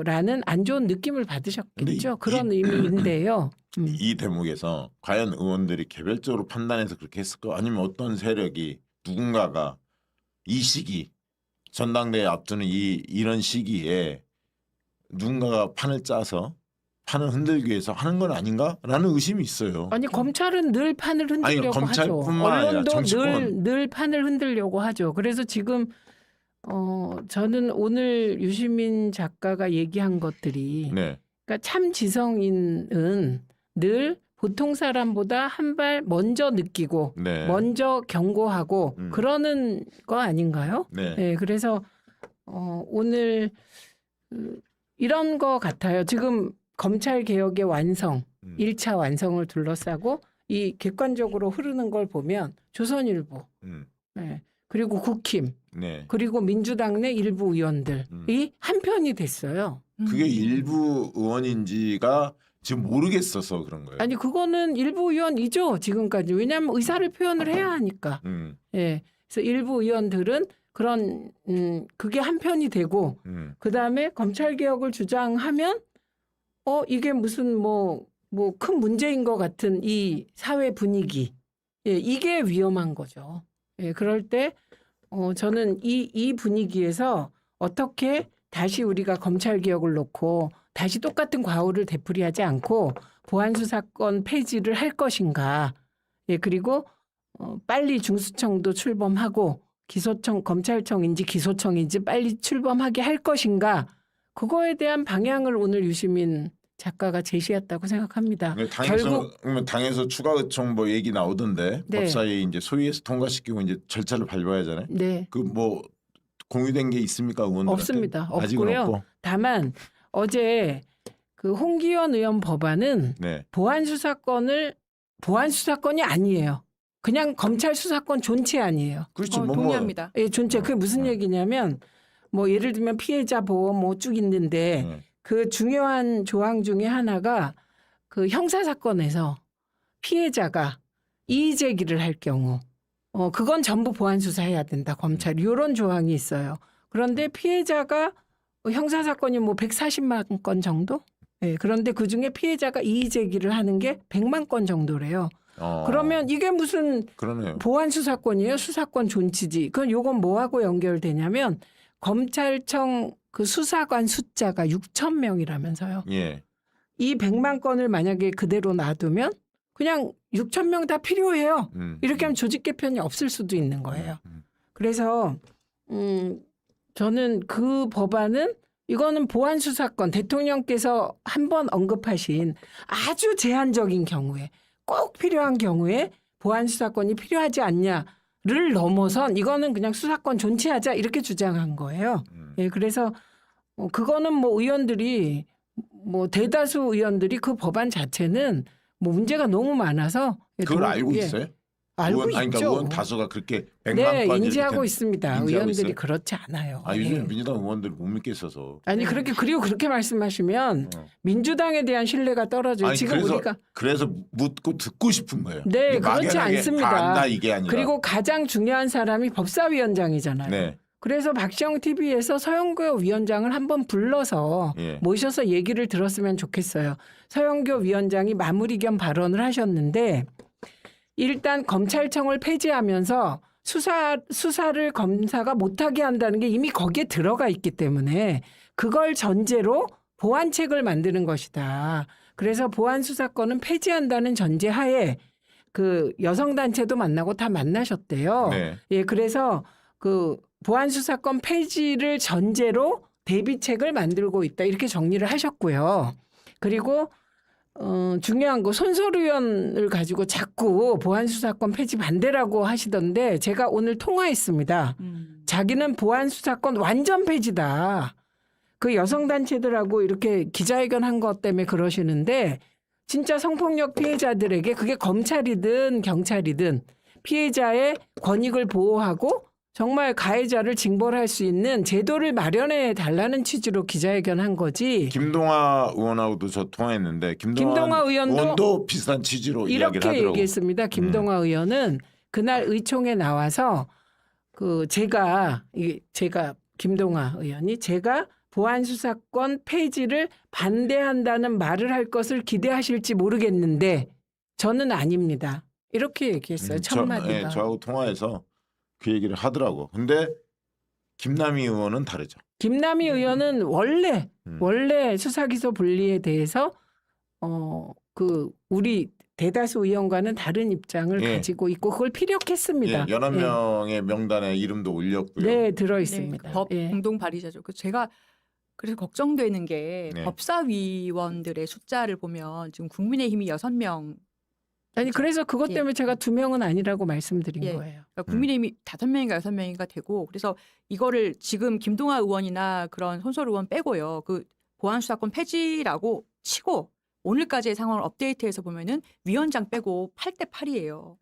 라는 안 좋은 느낌을 받으셨겠죠. 그런 의미인데요. 이 대목에서 과연 의원들이 개별적으로 판단해서 그렇게 했을까? 아니면 어떤 세력이 누군가가 이 시기 전당대회 앞두는 이런 시기에 누군가가 판을 짜서 판을 흔들기 위해서 하는 건 아닌가라는 의심이 있어요. 아니 검찰은 늘 판을 흔들려고 하죠. 검찰뿐만 아니라 언론도 정치권. 늘 판을 흔들려고 하죠. 그래서 지금 저는 오늘 유시민 작가가 얘기한 것들이 네. 그러니까 참 지성인은 늘 보통 사람보다 한 발 먼저 느끼고 네. 먼저 경고하고 그러는 거 아닌가요? 네. 네, 그래서 오늘 이런 거 같아요. 지금 검찰 개혁의 완성, 1차 완성을 둘러싸고 이 객관적으로 흐르는 걸 보면 조선일보, 네, 그리고 국힘, 네. 그리고 민주당 내 일부 의원들이 한편이 됐어요. 그게 일부 의원인지가 지금 모르겠어서 그런 거예요. 아니 그거는 일부 의원이죠 지금까지. 왜냐하면 의사를 표현을 해야 하니까. 예, 그래서 일부 의원들은 그런 그게 한편이 되고 그 다음에 검찰 개혁을 주장하면 이게 무슨 뭐 큰 문제인 것 같은 이 사회 분위기, 예, 이게 위험한 거죠. 예, 그럴 때 저는 이 분위기에서 어떻게 다시 우리가 검찰 개혁을 놓고 다시 똑같은 과오를 되풀이하지 않고 보안수사권 폐지를 할 것인가. 예, 그리고 빨리 중수청도 출범하고 검찰청인지 기소청인지 빨리 출범하게 할 것인가. 그거에 대한 방향을 오늘 유시민 작가가 제시했다고 생각합니다. 당에서 추가 의총 뭐 얘기 나오던데 네. 법사위 이제 소위에서 통과시키고 이제 절차를 밟아야 하잖아요. 네. 그 뭐 공유된 게 있습니까, 의원들한테? 없습니다. 아직은 없고요. 없고. 다만 어제 그 홍기현 의원 법안은 네. 보안수사권이 아니에요. 그냥 검찰 수사권 존재 아니에요. 그렇죠. 동의합니다. 예, 존재. 그게 무슨 얘기냐면 뭐 예를 들면 피해자 보호 뭐 쭉 있는데 그 중요한 조항 중에 하나가 그 형사 사건에서 피해자가 이의 제기를 할 경우 그건 전부 보안 수사해야 된다. 검찰 이런 조항이 있어요. 그런데 피해자가 형사 사건이 뭐 140만 건 정도? 예, 그런데 그중에 피해자가 이의 제기를 하는 게 100만 건 정도래요. 그러면 이게 무슨 그러네요. 보안 수사권이에요? 수사권 존치지. 그건 요건 뭐하고 연결되냐면 검찰청 그 수사관 숫자가 6천 명이라면서요. 예. 이 100만 건을 만약에 그대로 놔두면 그냥 6천 명 다 필요해요. 이렇게 하면 조직 개편이 없을 수도 있는 거예요. 그래서 저는 그 법안은 이거는 보안 수사권 대통령께서 한번 언급하신 아주 제한적인 경우에 꼭 필요한 경우에 보안 수사권이 필요하지 않냐를 넘어선 이거는 그냥 수사권 존치하자 이렇게 주장한 거예요. 예, 그래서 그거는 뭐 의원들이 뭐 대다수 의원들이 그 법안 자체는 뭐 문제가 너무 많아서 그걸 알고 있어요? 알고 있죠. 그러니까 의원 다수가 그렇게 100만 네, 건 인지하고 있습니다. 인지하고 의원들이 있어요? 그렇지 않아요. 요즘 예. 민주당 의원들 못 믿겠어서. 아니 그리고 그렇게 말씀하시면 민주당에 대한 신뢰가 떨어져요. 지금 그래서 묻고 듣고 싶은 거예요. 네, 그렇지 막연하게 않습니다. 다 안다 이게 아니라. 그리고 가장 중요한 사람이 법사위원장이잖아요. 네. 그래서 박시영 TV에서 서영교 위원장을 한번 불러서 예. 모셔서 얘기를 들었으면 좋겠어요. 서영교 위원장이 마무리 겸 발언을 하셨는데 일단 검찰청을 폐지하면서 수사를 검사가 못하게 한다는 게 이미 거기에 들어가 있기 때문에 그걸 전제로 보완책을 만드는 것이다. 그래서 보완 수사권은 폐지한다는 전제하에 그 여성 단체도 만나고 다 만나셨대요. 네. 예, 그래서 그 보안 수사권 폐지를 전제로 대비책을 만들고 있다 이렇게 정리를 하셨고요. 그리고 중요한 거 손소리 의원을 가지고 자꾸 보안 수사권 폐지 반대라고 하시던데 제가 오늘 통화했습니다. 자기는 보안 수사권 완전 폐지다. 그 여성 단체들하고 이렇게 기자회견 한 것 때문에 그러시는데 진짜 성폭력 피해자들에게 그게 검찰이든 경찰이든 피해자의 권익을 보호하고 정말 가해자를 징벌할 수 있는 제도를 마련해 달라는 취지로 기자회견 한 거지. 김동아 의원하고도 저 통화했는데 김동아 의원도 비슷한 취지로 이야기를 이렇게 하더라고요. 얘기했습니다. 김동아 의원은 그날 의총에 나와서 그 제가 김동아 의원이 제가 보안 수사권 폐지를 반대한다는 말을 할 것을 기대하실지 모르겠는데 저는 아닙니다. 이렇게 얘기했어요. 첫 마디가. 저하고 통화해서 그 얘기를 하더라고. 근데 김남희 의원은 다르죠. 김남희 의원은 원래 수사기소 분리에 대해서 우리 대다수 의원과는 다른 입장을 예. 가지고 있고 그걸 피력했습니다. 예, 11명의 명단에 이름도 올렸고요. 네, 들어 있습니다. 네, 법 예. 공동 발의자죠. 제가 그래서 걱정되는 게 네. 법사위원들의 숫자를 보면 지금 국민의힘이 6명, 아니 그래서 그것 예. 때문에 제가 2명은 아니라고 말씀드린 예. 거예요. 그러니까 국민의힘이 5명인가 6명인가 되고 그래서 이거를 지금 김동아 의원이나 그런 손소리 의원 빼고요. 그 보안수사권 폐지라고 치고 오늘까지의 상황을 업데이트해서 보면은 위원장 빼고 8대 8이에요.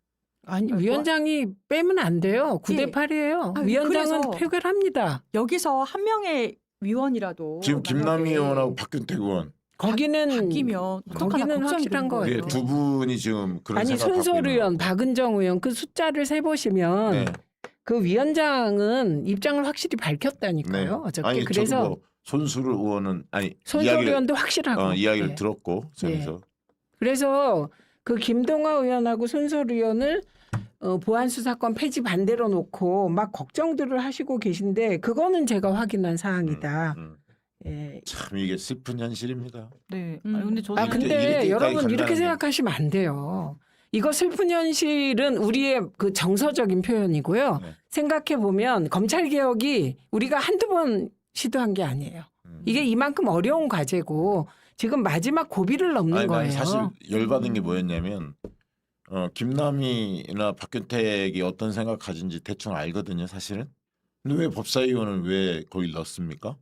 아니 그러니까 위원장이 빼면 안 돼요. 9대 예. 8이에요. 아, 위원장은 그래서 표결합니다. 여기서 한 명의 위원이라도 지금 김남희 만약에 의원하고 박균택 의원 거기는 바뀌면 어떡하나 거기는 걱정이 확실한 되는 거예요. 예, 두 분이 지금 그런 아니 생각 갖고 손소리 있는 의원, 것 박은정 의원 그 숫자를 세 보시면 네. 그 위원장은 입장을 확실히 밝혔다니까요. 네. 어저께 아니, 그래서 저도 뭐 손수르 의원은 손소리 의원도 확실하고 이야기를 예. 들었고 그래서 그래서 그 김동아 의원하고 손소리 의원을 보안 수사권 폐지 반대로 놓고 막 걱정들을 하시고 계신데 그거는 제가 확인한 사항이다. 예. 참 이게 슬픈 현실입니다. 네. 음. 아니, 근데 저는 아 근데 이렇게까지 여러분 이렇게 간다는 생각하시면 안 돼요. 이거 슬픈 현실은 우리의 그 정서적인 표현이고요. 네. 생각해 보면 검찰 개혁이 우리가 한두 번 시도한 게 아니에요. 이게 이만큼 어려운 과제고 지금 마지막 고비를 넘는 아니, 거예요. 난 사실 열받은 게 뭐였냐면 김남희나 박균택이 어떤 생각 가진지 대충 알거든요, 사실은. 근데 왜 법사위원을 왜 거기 넣습니까?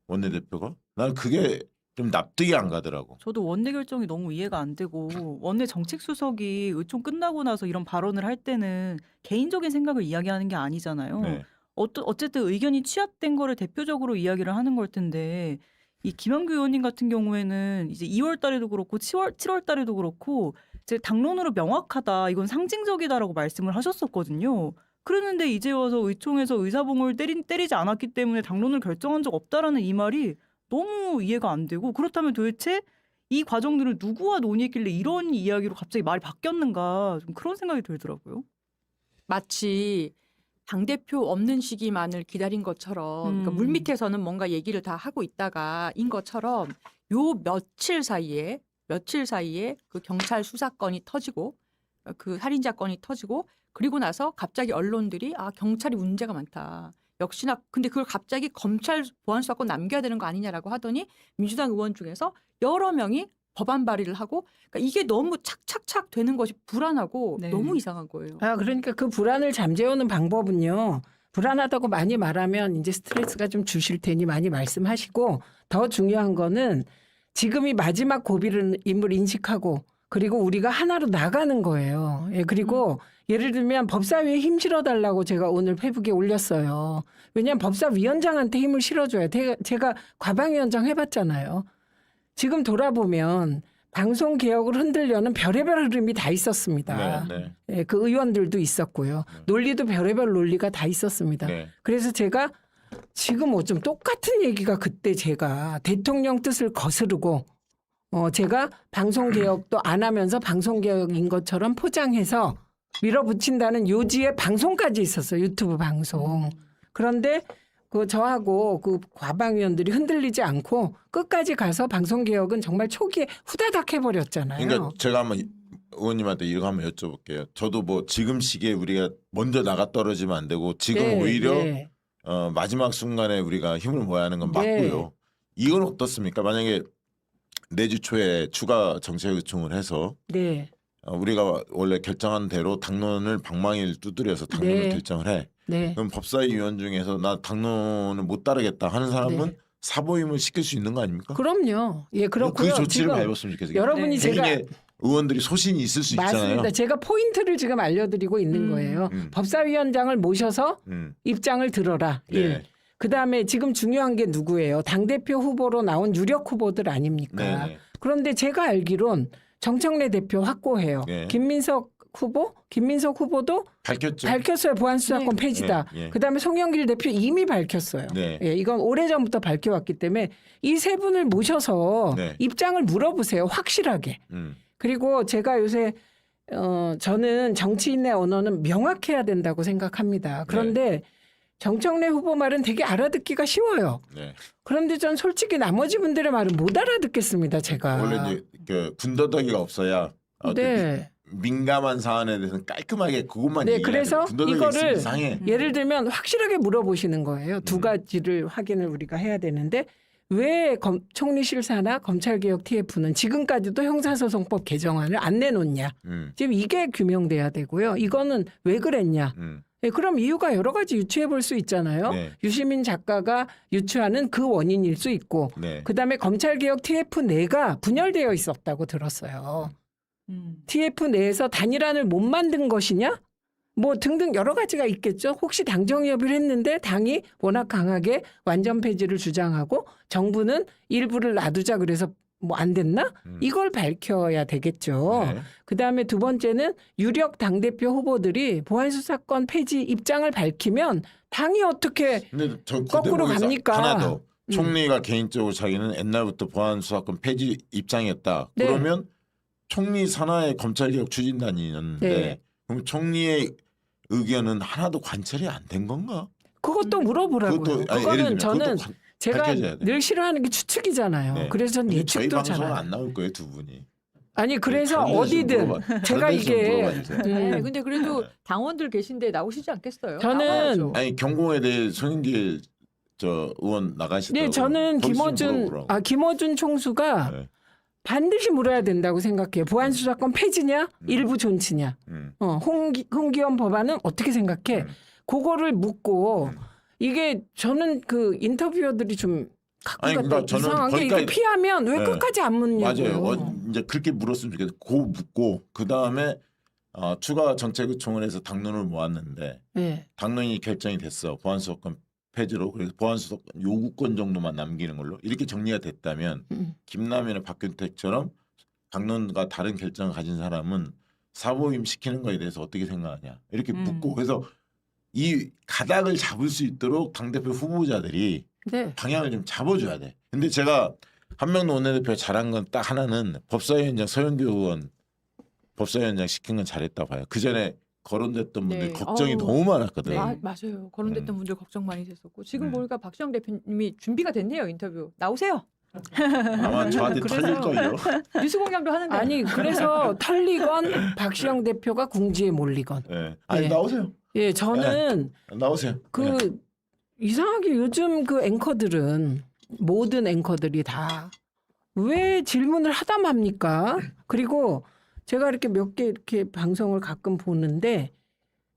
원내대표가? 난 그게 좀 납득이 안 가더라고. 저도 원내 결정이 너무 이해가 안 되고 원내 정책수석이 의총 끝나고 나서 이런 발언을 할 때는 개인적인 생각을 이야기하는 게 아니잖아요. 네. 어쨌든 의견이 취합된 거를 대표적으로 이야기를 하는 걸 텐데 이 김한규 의원님 같은 경우에는 이제 2월 달에도 그렇고 7월 달에도 그렇고 이제 당론으로 명확하다. 이건 상징적이다라고 말씀을 하셨었거든요. 그랬는데 이제 와서 의총에서 의사봉을 때리지 않았기 때문에 당론을 결정한 적 없다라는 이 말이 너무 이해가 안 되고 그렇다면 도대체 이 과정들을 누구와 논의했길래 이런 이야기로 갑자기 말이 바뀌었는가 좀 그런 생각이 들더라고요. 마치 당대표 없는 시기만을 기다린 것처럼 그러니까 물밑에서는 뭔가 얘기를 다 하고 있다가인 것처럼 요 며칠 사이에 그 경찰 수사건이 터지고 그 살인자 건이 터지고 그리고 나서 갑자기 언론들이 경찰이 문제가 많다. 역시나 근데 그걸 갑자기 검찰 보안 수사권 남겨야 되는 거 아니냐라고 하더니 민주당 의원 중에서 여러 명이 법안 발의를 하고 그러니까 이게 너무 착착착 되는 것이 불안하고 네. 너무 이상한 거예요. 그러니까 그 불안을 잠재우는 방법은요. 불안하다고 많이 말하면 이제 스트레스가 좀 주실 테니 많이 말씀하시고 더 중요한 거는 지금이 마지막 고비임을 인식하고 그리고 우리가 하나로 나가는 거예요. 예, 그리고 예를 들면 법사위에 힘 실어달라고 제가 오늘 페북에 올렸어요. 왜냐하면 법사위원장한테 힘을 실어줘야 제가 과방위원장 해봤잖아요. 지금 돌아보면 방송 개혁을 흔들려는 별의별 흐름이 다 있었습니다. 네. 예, 그 의원들도 있었고요. 논리도 별의별 논리가 다 있었습니다. 네. 그래서 제가 지금 뭐 좀 똑같은 얘기가 그때 제가 대통령 뜻을 거스르고 제가 방송개혁도 안 하면서 방송개혁인 것처럼 포장해서 밀어붙인다는 요지의 방송까지 있었어요. 유튜브 방송. 그런데 저하고 그 과방위원들이 흔들리지 않고 끝까지 가서 방송개혁은 정말 초기에 후다닥 해버렸잖아요. 그러니까 제가 한번 의원님한테 이거 한번 여쭤볼게요. 저도 뭐 지금 시기에 우리가 먼저 나가 떨어지면 안 되고 지금 오히려 네. 마지막 순간에 우리가 힘을 모아야 하는 건 네. 맞고요. 이건 어떻습니까? 만약에 내주 초에 추가 정책 요청을 해서 네. 우리가 원래 결정한 대로 당론을 방망이를 두드려서 당론을 네. 결정을 해. 네. 그럼 법사위 위원 중에서 나 당론을 못 따르겠다 하는 사람은 네. 사보임을 시킬 수 있는 거 아닙니까? 그럼요. 예, 그 그렇고요. 조치를 지금 밟았으면 좋겠어요. 여러분이 네. 제가 개인의 의원들이 소신이 있을 수 있잖아요. 맞습니다. 제가 포인트를 지금 알려드리고 있는 음. 거예요. 법사위원장을 모셔서 입장을 들어라. 네. 일. 그다음에 지금 중요한 게 누구예요? 당대표 후보로 나온 유력 후보들 아닙니까? 네. 그런데 제가 알기론 정청래 대표 확고해요. 네. 김민석 후보도 밝혔죠. 밝혔어요. 보안수사권 네. 폐지다. 네, 네. 그다음에 송영길 대표 이미 밝혔어요. 네. 예, 이건 오래전부터 밝혀왔기 때문에 이 세 분을 모셔서 네. 입장을 물어보세요. 확실하게. 그리고 제가 요새 저는 정치인의 언어는 명확해야 된다고 생각합니다. 그런데 정청래 후보 말은 되게 알아듣기가 쉬워요. 네. 그런데 전 솔직히 나머지 분들의 말은 못 알아듣겠습니다. 제가. 원래 이제 그 군더더기가 없어야 네. 민감한 사안에 대해서는 깔끔하게 그것만 네, 얘기해야 그래서 돼요. 군더더기 이거를 있으면 이상해. 예를 들면 확실하게 물어보시는 거예요. 두 가지를 확인을 우리가 해야 되는데 왜 총리실 사나 검찰개혁 TF는 지금까지도 형사소송법 개정안을 안 내놓냐. 지금 이게 규명돼야 되고요. 이거는 왜 그랬냐. 네, 그럼 이유가 여러 가지 유추해 볼 수 있잖아요. 네. 유시민 작가가 유추하는 그 원인일 수 있고 네. 그다음에 검찰개혁 TF 내가 분열되어 있었다고 들었어요. TF 내에서 단일안을 못 만든 것이냐? 뭐 등등 여러 가지가 있겠죠. 혹시 당정협의를 했는데 당이 워낙 강하게 완전 폐지를 주장하고 정부는 일부를 놔두자 그래서 뭐 안 됐나? 이걸 밝혀야 되겠죠. 네. 그다음에 두 번째는 유력 당대표 후보들이 보안수사권 폐지 입장을 밝히면 당이 어떻게 근데 저 거꾸로 거기서 갑니까? 하나 더. 총리가 개인적으로 자기는 옛날부터 보안수사권 폐지 입장이었다. 네. 그러면 총리 산하의 검찰개혁 추진단이었는데 네. 그럼 총리의 의견은 하나도 관철이 안 된 건가? 그것도 물어보라고요. 그것도 아니, 예를 그거는 들면 저는 그것도 제가 밝혀져야 돼요. 늘 싫어하는 게 추측이잖아요. 네. 그래서 전 근데 저희 예측도 잘 방송은 안 안 나올 거예요, 두 분이. 아니 그래서 다른 데서 좀 어디든 물어봐. 제가 다른 데서 좀 이게 물어봐 주세요. 네, 근데 그래도 당원들 계신데 나오시지 않겠어요? 저는 나와야죠. 아니 경공에 대해 송영길 저 의원 나가시더라고요. 네, 저는 거기서 좀 물어보라고. 김어준 총수가 네. 반드시 물어야 된다고 생각해요. 보안수사권 폐지냐, 일부 존치냐. 홍기현 법안은 어떻게 생각해? 그거를 묻고 이게 저는 그 인터뷰어들이 좀 아니, 갖고 그러니까 갔다 저는 이상한 게 이거 거기까지- 피하면 왜 네. 끝까지 안 묻냐고요. 맞아요. 이제 그렇게 물었으면 좋겠어요. 고 묻고 그 다음에 추가 정책 요청을 해서 당론을 모았는데 네. 당론이 결정이 됐어. 보안수사권 폐지로. 그래서 보안수사권 요구권 정도만 남기는 걸로 이렇게 정리가 됐다면 김남현의 박균택처럼 당론과 다른 결정을 가진 사람은 사보임 시키는 거에 대해서 어떻게 생각하냐 이렇게 묻고 그래서 이 가닥을 잡을 수 있도록 당대표 후보자들이 네. 방향을 좀 잡아줘야 돼. 근데 제가 한명도 원내대표 잘한 건 딱 하나는 법사위원장 서영교 의원 법사위원장 시킨 건 잘했다 봐요. 그 전에 거론됐던 분들 네. 걱정이 어우, 너무 많았거든요. 맞아요. 거론됐던 분들 걱정 많이 됐었고 지금 음. 보니까 박시영 대표님이 준비가 됐네요. 인터뷰 나오세요. 아마 저한테 그래서- 털릴 걸요. 뉴스 공장도 하는데. 아니 그래서 털리건 박시영 대표가 궁지에 몰리건. 네. 아니 네. 나오세요. 예, 저는 나오세요. 네. 그 이상하게 요즘 그 앵커들은 모든 앵커들이 다 왜 질문을 하다 맙니까? 그리고 제가 이렇게 몇 개 이렇게 방송을 가끔 보는데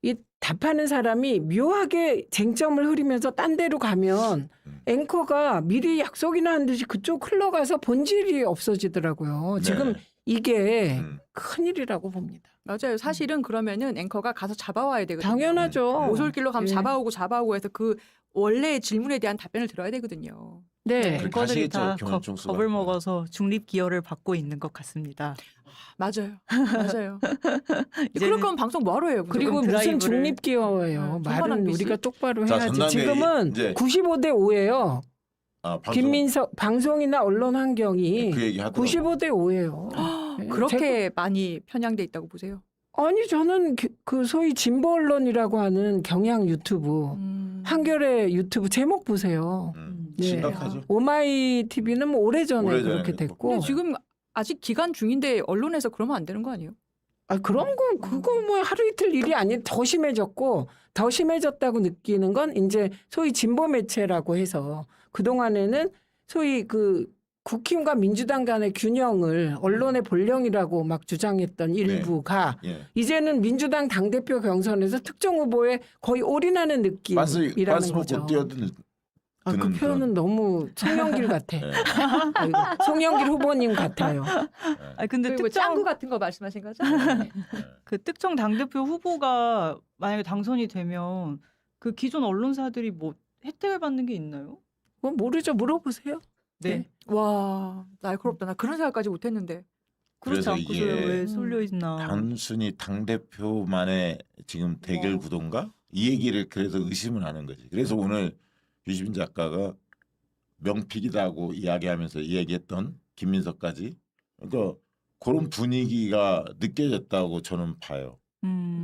이 답하는 사람이 묘하게 쟁점을 흐리면서 딴 데로 가면 앵커가 미리 약속이나 한 듯이 그쪽 흘러가서 본질이 없어지더라고요. 네. 지금 이게 음. 큰일이라고 봅니다. 맞아요. 사실은 그러면은 앵커가 가서 잡아와야 되거든요. 당연하죠. 오솔길로 가면 예. 잡아오고 해서 그 원래의 질문에 대한 답변을 들어야 되거든요. 네. 그렇게 앵커들이 하시겠죠, 다 김원총 총수가. 겁을 먹어서 중립 기여를 받고 있는 것 같습니다. 맞아요. 맞아요. 이제는- 그럴 거면 방송 뭐하러 해요? 그리고 조금 무슨 드라이브를- 중립기여예요. 정말 말은 낭비지? 우리가 똑바로 자, 해야지. 전당에 지금은 이제- 95대 5예요. 방송 김민석 방송이나 언론 환경이 그 얘기 하더라고요. 95대 5예요. 그렇게 많이 편향돼 있다고 보세요? 아니 저는 그 소위 진보 언론이라고 하는 경향 유튜브 한겨레 유튜브 제목 보세요. 네. 심각하죠. 오마이 TV는 뭐 오래전에 오래전에 그렇게 그랬고. 됐고 근데 지금 아직 기간 중인데 언론에서 그러면 안 되는 거 아니에요? 아, 그런 거 그거 뭐 하루 이틀 일이 아닌 더 심해졌고 더 심해졌다고 느끼는 건 이제 소위 진보 매체라고 해서 그동안에는 소위 그 국힘과 민주당 간의 균형을 언론의 본령이라고 막 주장했던 일부가 예. 이제는 민주당 당대표 경선에서 특정 후보에 거의 올인하는 느낌이라는 가스 거죠. 먹고 뛰어드는 아, 그 드는 표현은 너무 송영길 같아. 예. 아이고, 송영길 후보님 같아요. 아 근데 그리고 특정 짱구 같은 거 말씀하신 거죠? 그 특정 당대표 후보가 만약에 당선이 되면 그 기존 언론사들이 뭐 혜택을 받는 게 있나요? 뭐 모르죠. 물어보세요. 네. 와, 날카롭다. 나 그런 생각까지 못했는데. 그렇지 그래서 않고서 이게 왜 쏠려 있나? 단순히 당 대표만의 지금 대결 구도인가 이 얘기를 그래서 의심을 하는 거지. 그래서 오늘 유시민 작가가 명픽이다고 이야기하면서 이야기했던 김민석까지 그러니까 그런 분위기가 느껴졌다고 저는 봐요.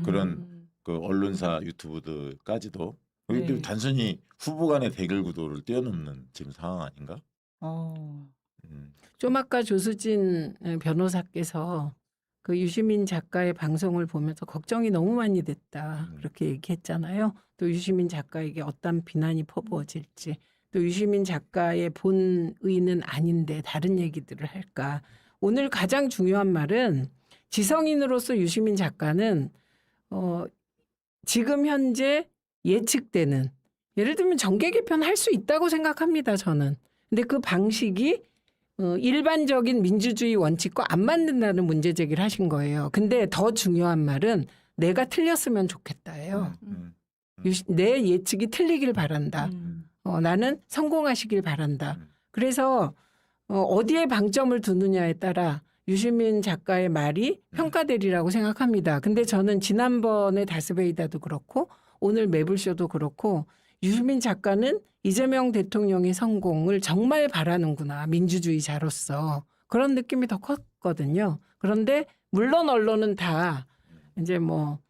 그런 그 언론사 유튜브들까지도 그리고 네. 단순히 후보 간의 대결 구도를 뛰어넘는 지금 상황 아닌가? 어. 좀 아까 조수진 변호사께서 그 유시민 작가의 방송을 보면서 걱정이 너무 많이 됐다. 그렇게 얘기했잖아요. 또 유시민 작가에게 어떤 비난이 퍼부어질지 또 유시민 작가의 본의는 아닌데 다른 얘기들을 할까. 오늘 가장 중요한 말은 지성인으로서 유시민 작가는 지금 현재 예측되는 예를 들면 정계 개편 할 수 있다고 생각합니다. 저는. 근데 그 방식이 일반적인 민주주의 원칙과 안 맞는다는 문제 제기를 하신 거예요. 근데 더 중요한 말은 내가 틀렸으면 좋겠다예요. 내 예측이 틀리길 바란다. 나는 성공하시길 바란다. 그래서 어디에 방점을 두느냐에 따라 유시민 작가의 말이 평가되리라고 생각합니다. 근데 저는 지난번에 다스베이다도 그렇고 오늘 매블쇼도 그렇고 유시민 작가는 이재명 대통령의 성공을 정말 바라는구나. 민주주의자로서. 그런 느낌이 더 컸거든요. 그런데 물론 언론은 다 이제 뭐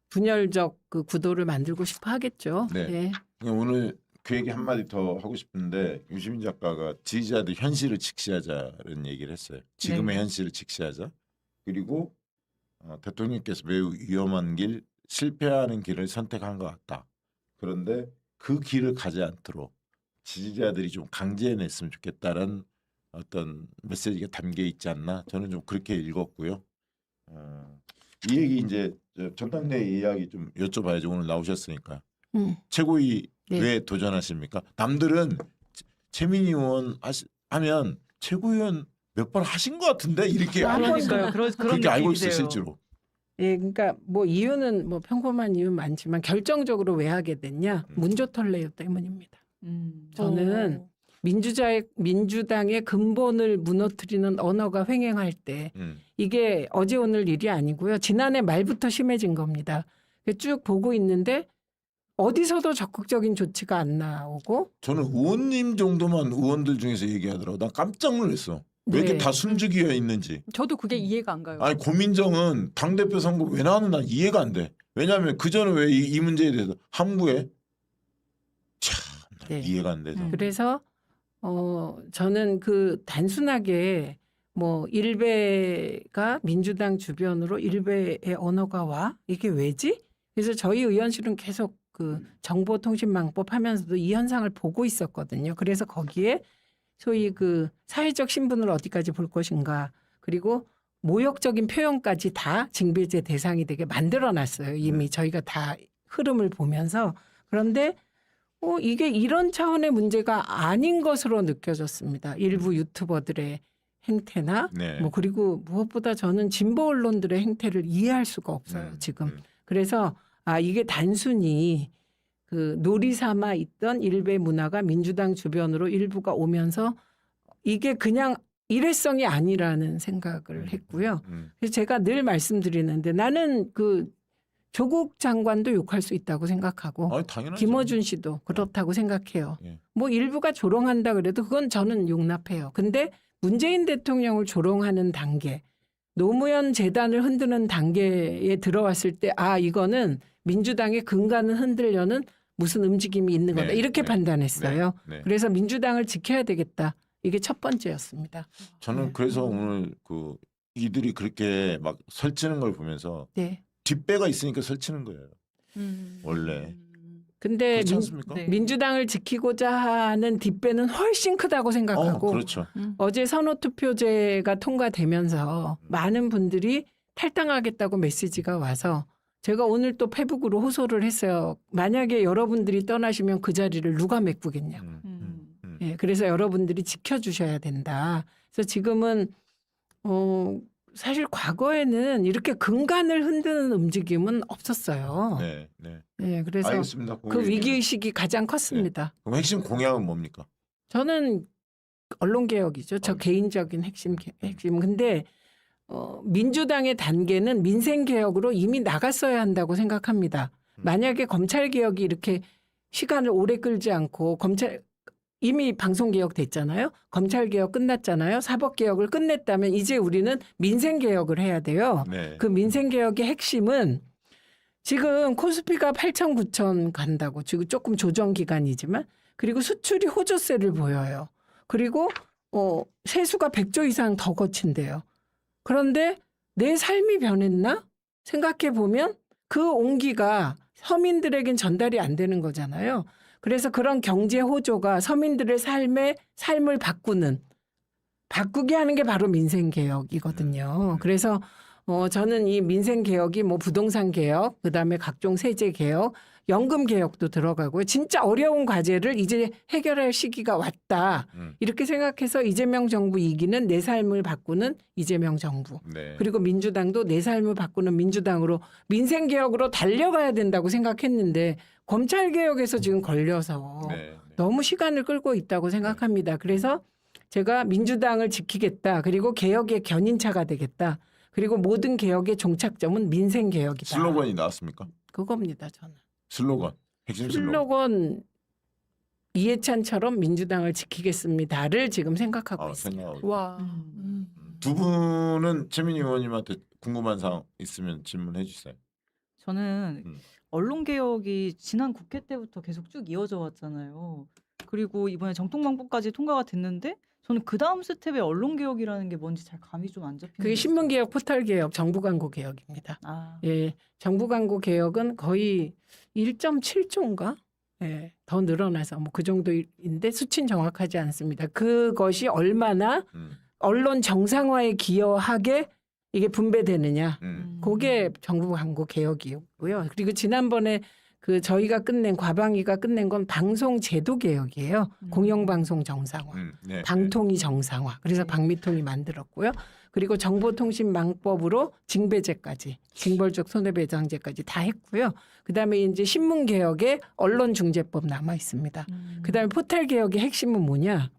분열적 그 구도를 만들고 싶어 하겠죠. 네. 오늘 그 얘기 한마디 더 하고 싶은데 유시민 작가가 지지자들 현실을 직시하자는 얘기를 했어요. 지금의 네. 현실을 직시하자. 그리고 대통령께서 매우 위험한 길, 실패하는 길을 선택한 것 같다. 그런데 그 길을 가지 않도록 지지자들이 좀 강제해냈으면 좋겠다는 어떤 메시지가 담겨 있지 않나 저는 좀 그렇게 읽었고요. 이 얘기 이제 전당대회 이야기 좀 여쭤봐야죠. 오늘 나오셨으니까. 최고위 네. 왜 도전하십니까? 남들은 최민희 의원 하면 최고위원 몇 번 하신 것 같은데 이렇게 그러니까요. 그런 그렇게 알고 있어요 느낌이세요. 실제로. 예, 그러니까 뭐 이유는 뭐 평범한 이유는 많지만 결정적으로 왜 하게 됐냐? 문조털레요 때문입니다. 저는 민주당의 근본을 무너뜨리는 언어가 횡행할 때 이게 어제 오늘 일이 아니고요. 지난해 말부터 심해진 겁니다. 쭉 보고 있는데 어디서도 적극적인 조치가 안 나오고 저는 의원님 정도만 의원들 중에서 얘기하더라고. 난 깜짝 놀랐어. 왜 이렇게 네. 다 숨죽이어 있는지. 저도 그게 이해가 안 가요. 아니 고민정은 당대표 선거 왜 나왔는지 난 이해가 안 돼. 왜냐하면 그전에 왜 이 문제에 대해서 함구해? 참 네. 이해가 안 돼서. 그래서 저는 그 단순하게 뭐 일베가 민주당 주변으로 일베의 언어가 와 이게 왜지? 그래서 저희 의원실은 계속 그 정보통신망법 하면서도 이 현상을 보고 있었거든요. 그래서 거기에 소위 그 사회적 신분을 어디까지 볼 것인가 그리고 모욕적인 표현까지 다 징배제 대상이 되게 만들어놨어요. 이미 저희가 다 흐름을 보면서. 그런데 이게 이런 차원의 문제가 아닌 것으로 느껴졌습니다. 일부 유튜버들의 행태나 네. 뭐 그리고 무엇보다 저는 진보 언론들의 행태를 이해할 수가 없어요. 지금. 그래서 이게 단순히 그 놀이 삼아 있던 일베 문화가 민주당 주변으로 일부가 오면서 이게 그냥 일회성이 아니라는 생각을 했고요. 그래서 제가 늘 말씀드리는데 나는 그 조국 장관도 욕할 수 있다고 생각하고 아니, 당연하죠. 김어준 씨도 그렇다고 생각해요. 예. 뭐 일부가 조롱한다 그래도 그건 저는 용납해요. 근데 문재인 대통령을 조롱하는 단계, 노무현 재단을 흔드는 단계에 들어왔을 때 이거는 민주당의 근간을 흔들려는 무슨 움직임이 있는 거다. 네, 이렇게 네, 판단했어요. 네. 그래서 민주당을 지켜야 되겠다. 이게 첫 번째였습니다. 저는 그래서 오늘 그 이들이 그렇게 막 설치는 걸 보면서 네. 뒷배가 있으니까 설치는 거예요. 원래. 근데 그렇지 않습니까? 네. 민주당을 지키고자 하는 뒷배는 훨씬 크다고 생각하고 그렇죠. 어제 선호투표제가 통과되면서 많은 분들이 탈당하겠다고 메시지가 와서 제가 오늘 또 페북으로 호소를 했어요. 만약에 여러분들이 떠나시면 그 자리를 누가 메꾸겠냐고. 예, 그래서 여러분들이 지켜주셔야 된다. 그래서 지금은 사실 과거에는 이렇게 근간을 흔드는 움직임은 없었어요. 네, 네. 예, 그래서 알겠습니다. 그 위기의식이 가장 컸습니다. 그럼 핵심 공약은 뭡니까? 저는 언론개혁이죠. 저 개인적인 핵심. 근데 민주당의 단계는 민생개혁으로 이미 나갔어야 한다고 생각합니다. 만약에 검찰개혁이 이렇게 시간을 오래 끌지 않고 이미 방송개혁 됐잖아요. 검찰개혁 끝났잖아요. 사법개혁을 끝냈다면 이제 우리는 민생개혁을 해야 돼요. 네. 그 민생개혁의 핵심은 지금 코스피가 8천 9천 간다고 지금 조금 조정 기간이지만 그리고 수출이 호조세를 보여요. 그리고 세수가 100조 이상 더 거친대요. 그런데 내 삶이 변했나? 생각해 보면 그 온기가 서민들에겐 전달이 안 되는 거잖아요. 그래서 그런 경제 호조가 서민들의 삶을 바꾸게 하는 게 바로 민생개혁이거든요. 그래서 저는 이 민생개혁이 뭐 부동산 개혁, 그다음에 각종 세제 개혁, 연금 개혁도 들어가고요. 진짜 어려운 과제를 이제 해결할 시기가 왔다. 이렇게 생각해서 이재명 정부 2기는 내 삶을 바꾸는 이재명 정부. 네. 그리고 민주당도 내 삶을 바꾸는 민주당으로 민생개혁으로 달려가야 된다고 생각했는데 검찰개혁에서 지금 걸려서 네. 너무 시간을 끌고 있다고 생각합니다. 그래서 제가 민주당을 지키겠다. 그리고 개혁의 견인차가 되겠다. 그리고 모든 개혁의 종착점은 민생개혁이다. 슬로건이 나왔습니까? 그겁니다. 저는. 슬로건. 핵심 슬로건. 슬로건 이해찬처럼 민주당을 지키겠습니다를 지금 생각하고 있습니다. 생각하고. 와. 두 분은 최민희 의원님한테 궁금한 사항 있으면 질문해 주세요. 저는 언론 개혁이 지난 국회 때부터 계속 쭉 이어져 왔잖아요. 그리고 이번에 정통망법까지 통과가 됐는데 저는 그 다음 스텝의 언론 개혁이라는 게 뭔지 잘 감이 좀 안 잡히는. 그게 신문개혁, 포털개혁, 정부광고 개혁입니다. 아, 예, 정부광고 개혁은 거의 1.7조인가? 예, 더 늘어나서 뭐 그 정도인데 수치는 정확하지 않습니다. 그것이 얼마나 언론 정상화에 기여하게 이게 분배되느냐. 그게 정부광고 개혁이고요. 그리고 지난번에 그 저희가 과방위가 끝낸 건 방송 제도 개혁이에요. 공영방송 정상화, 네. 방통위 정상화. 그래서 방미통이 만들었고요. 그리고 정보통신망법으로 징배제까지, 징벌적 손해배상제까지 다 했고요. 그다음에 이제 신문개혁에 언론중재법 남아 있습니다. 그다음에 포털개혁의 핵심은 뭐냐?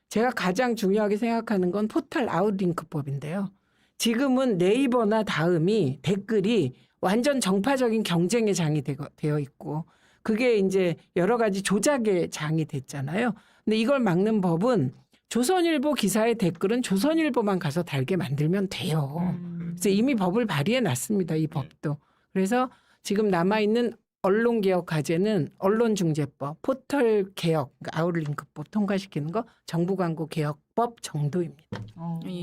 제가 가장 중요하게 생각하는 건 포털 아웃링크법인데요. 지금은 네이버나 다음이 댓글이 완전 정파적인 경쟁의 장이 되어 있고 그게 이제 여러 가지 조작의 장이 됐잖아요. 근데 이걸 막는 법은 조선일보 기사의 댓글은 조선일보만 가서 달게 만들면 돼요. 그래서 이미 법을 발의해 놨습니다. 이 법도. 그래서 지금 남아있는 언론개혁 과제는 언론중재법, 포털개혁, 아웃링크법 통과시키는 거 정부광고 개혁법 정도입니다.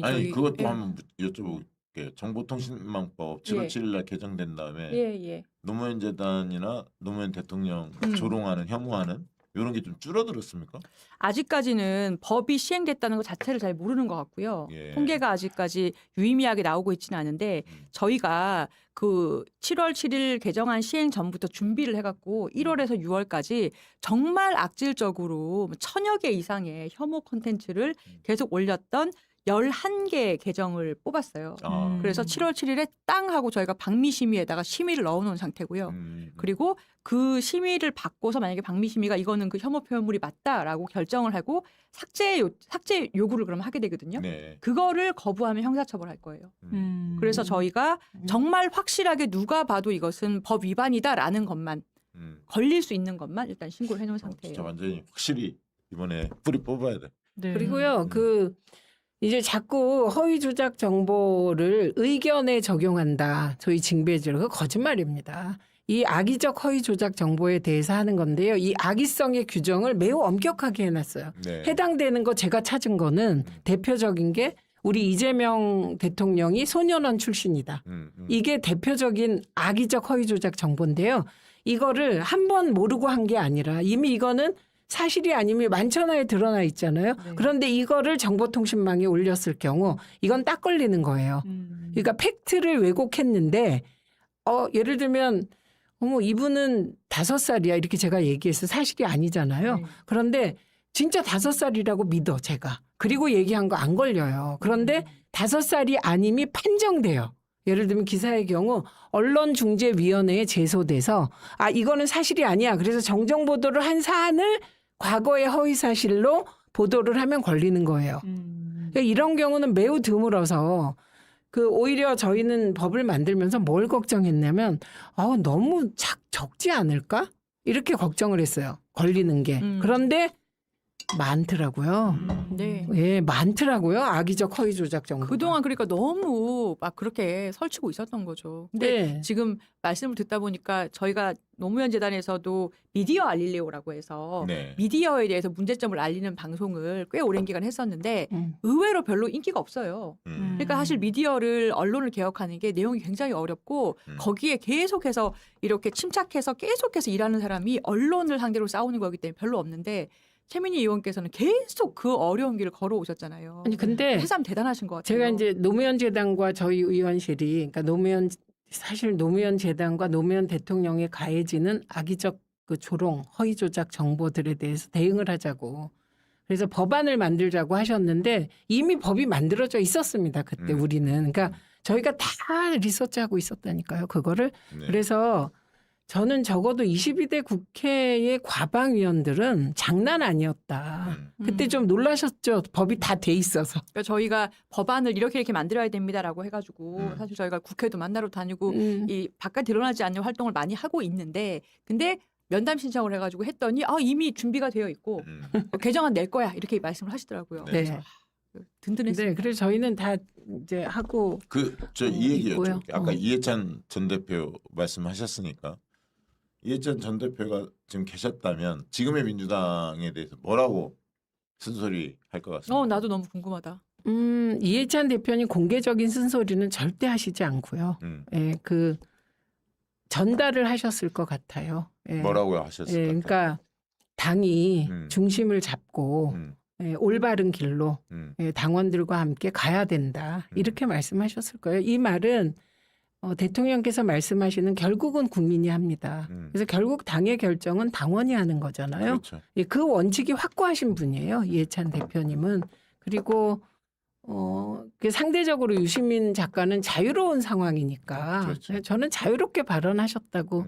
아니 그것도 한번 여쭤볼게요. 정보통신망법 7월 예. 7일 날 개정된 다음에 예. 노무현 재단이나 노무현 대통령 조롱하는 혐오하는 이런 게 좀 줄어들었습니까? 아직까지는 법이 시행됐다는 것 자체를 잘 모르는 것 같고요. 예. 통계가 아직까지 유의미하게 나오고 있지는 않은데 저희가 그 7월 7일 개정안 시행 전부터 준비를 해갖고 1월에서 6월까지 정말 악질적으로 1000여 개 이상의 혐오 콘텐츠를 계속 올렸던 11개 계정을 뽑았어요. 그래서 7월 7일에 땅 하고 저희가 방미심의에다가 심의를 넣어놓은 상태고요. 그리고 그 심의를 받고서 만약에 방미심의가 이거는 그 혐오 표현물이 맞다라고 결정을 하고 삭제 요구를 그럼 하게 되거든요. 네. 그거를 거부하면 형사처벌할 거예요. 그래서 저희가 정말 확실하게 누가 봐도 이것은 법 위반이다라는 것만 걸릴 수 있는 것만 일단 신고를 해놓은 상태예요. 진짜 완전히 확실히 이번에 뿌리 뽑아야 돼. 네. 그리고요, 이제 자꾸 허위 조작 정보를 의견에 적용한다. 소위 징배제로. 그거 거짓말입니다. 이 악의적 허위 조작 정보에 대해서 하는 건데요. 이 악의성의 규정을 매우 엄격하게 해놨어요. 네. 해당되는 거 제가 찾은 거는 대표적인 게 우리 이재명 대통령이 소년원 출신이다. 이게 대표적인 악의적 허위 조작 정보인데요. 이거를 한 번 모르고 한 게 아니라 이미 이거는 사실이 아니면 만천하에 드러나 있잖아요. 네. 그런데 이거를 정보통신망에 올렸을 경우 이건 딱 걸리는 거예요. 그러니까 팩트를 왜곡했는데 예를 들면 어머 이분은 5살이야 이렇게 제가 얘기해서 사실이 아니잖아요. 네. 그런데 진짜 5살이라고 믿어 제가. 그리고 얘기한 거 안 걸려요. 그런데 5살이 아님이 판정돼요. 예를 들면 기사의 경우 언론중재위원회에 제소돼서 이거는 사실이 아니야. 그래서 정정보도를 한 사안을 과거의 허위사실로 보도를 하면 걸리는 거예요. 그러니까 이런 경우는 매우 드물어서 오히려 저희는 법을 만들면서 뭘 걱정했냐면 너무 적지 않을까? 이렇게 걱정을 했어요. 걸리는 게. 그런데 많더라고요. 네. 예, 많더라고요. 악의적 허위 조작 정보. 그동안 그러니까 너무 막 그렇게 설치고 있었던 거죠. 근데 네. 지금 말씀을 듣다 보니까 저희가 노무현 재단에서도 미디어 알릴레오라고 해서 네. 미디어에 대해서 문제점을 알리는 방송을 꽤 오랜 기간 했었는데 의외로 별로 인기가 없어요. 그러니까 사실 미디어를 언론을 개혁하는 게 내용이 굉장히 어렵고 거기에 계속해서 이렇게 침착해서 계속해서 일하는 사람이 언론을 상대로 싸우는 거기 때문에 별로 없는데 최민희 의원께서는 계속 그 어려운 길을 걸어오셨잖아요. 아니 근데 그 사람 대단하신 것 같아요. 제가 이제 노무현 재단과 저희 의원실이 그러니까 사실 노무현 재단과 노무현 대통령에 가해지는 악의적 조롱, 허위 조작 정보들에 대해서 대응을 하자고. 그래서 법안을 만들자고 하셨는데 이미 법이 만들어져 있었습니다. 그때 우리는. 그러니까 저희가 다 리서치하고 있었다니까요. 그거를. 네. 그래서 저는 적어도 22대 국회의 과방위원들은 장난 아니었다. 그때 좀 놀라셨죠. 법이 다 돼 있어서. 그러니까 저희가 법안을 이렇게 만들어야 됩니다라고 해가지고 사실 저희가 국회도 만나러 다니고 이 바깥 드러나지 않는 활동을 많이 하고 있는데 근데 면담 신청을 해가지고 했더니 이미 준비가 되어 있고 개정안 낼 거야 이렇게 말씀을 하시더라고요. 네. 그래서 든든했습니다. 네, 그래서 저희는 다 이제 하고 이 얘기 있고요. 여쭤볼게요. 아까 이해찬 전 대표 말씀하셨으니까 이해찬 전 대표가 지금 계셨다면 지금의 민주당에 대해서 뭐라고 쓴소리 할 것 같습니다. 나도 너무 궁금하다. 이해찬 대표님 공개적인 쓴소리는 절대 하시지 않고요. 음. 전달을 하셨을 것 같아요. 뭐라고 하셨을까요? 그러니까 당이 중심을 잡고 올바른 길로 당원들과 함께 가야 된다. 이렇게 말씀하셨을 거예요. 이 말은 대통령께서 말씀하시는 결국은 국민이 합니다. 그래서 결국 당의 결정은 당원이 하는 거잖아요. 그렇죠. 그 원칙이 확고하신 분이에요. 이해찬 대표님은. 그리고 상대적으로 유시민 작가는 자유로운 상황이니까 그렇죠. 저는 자유롭게 발언하셨다고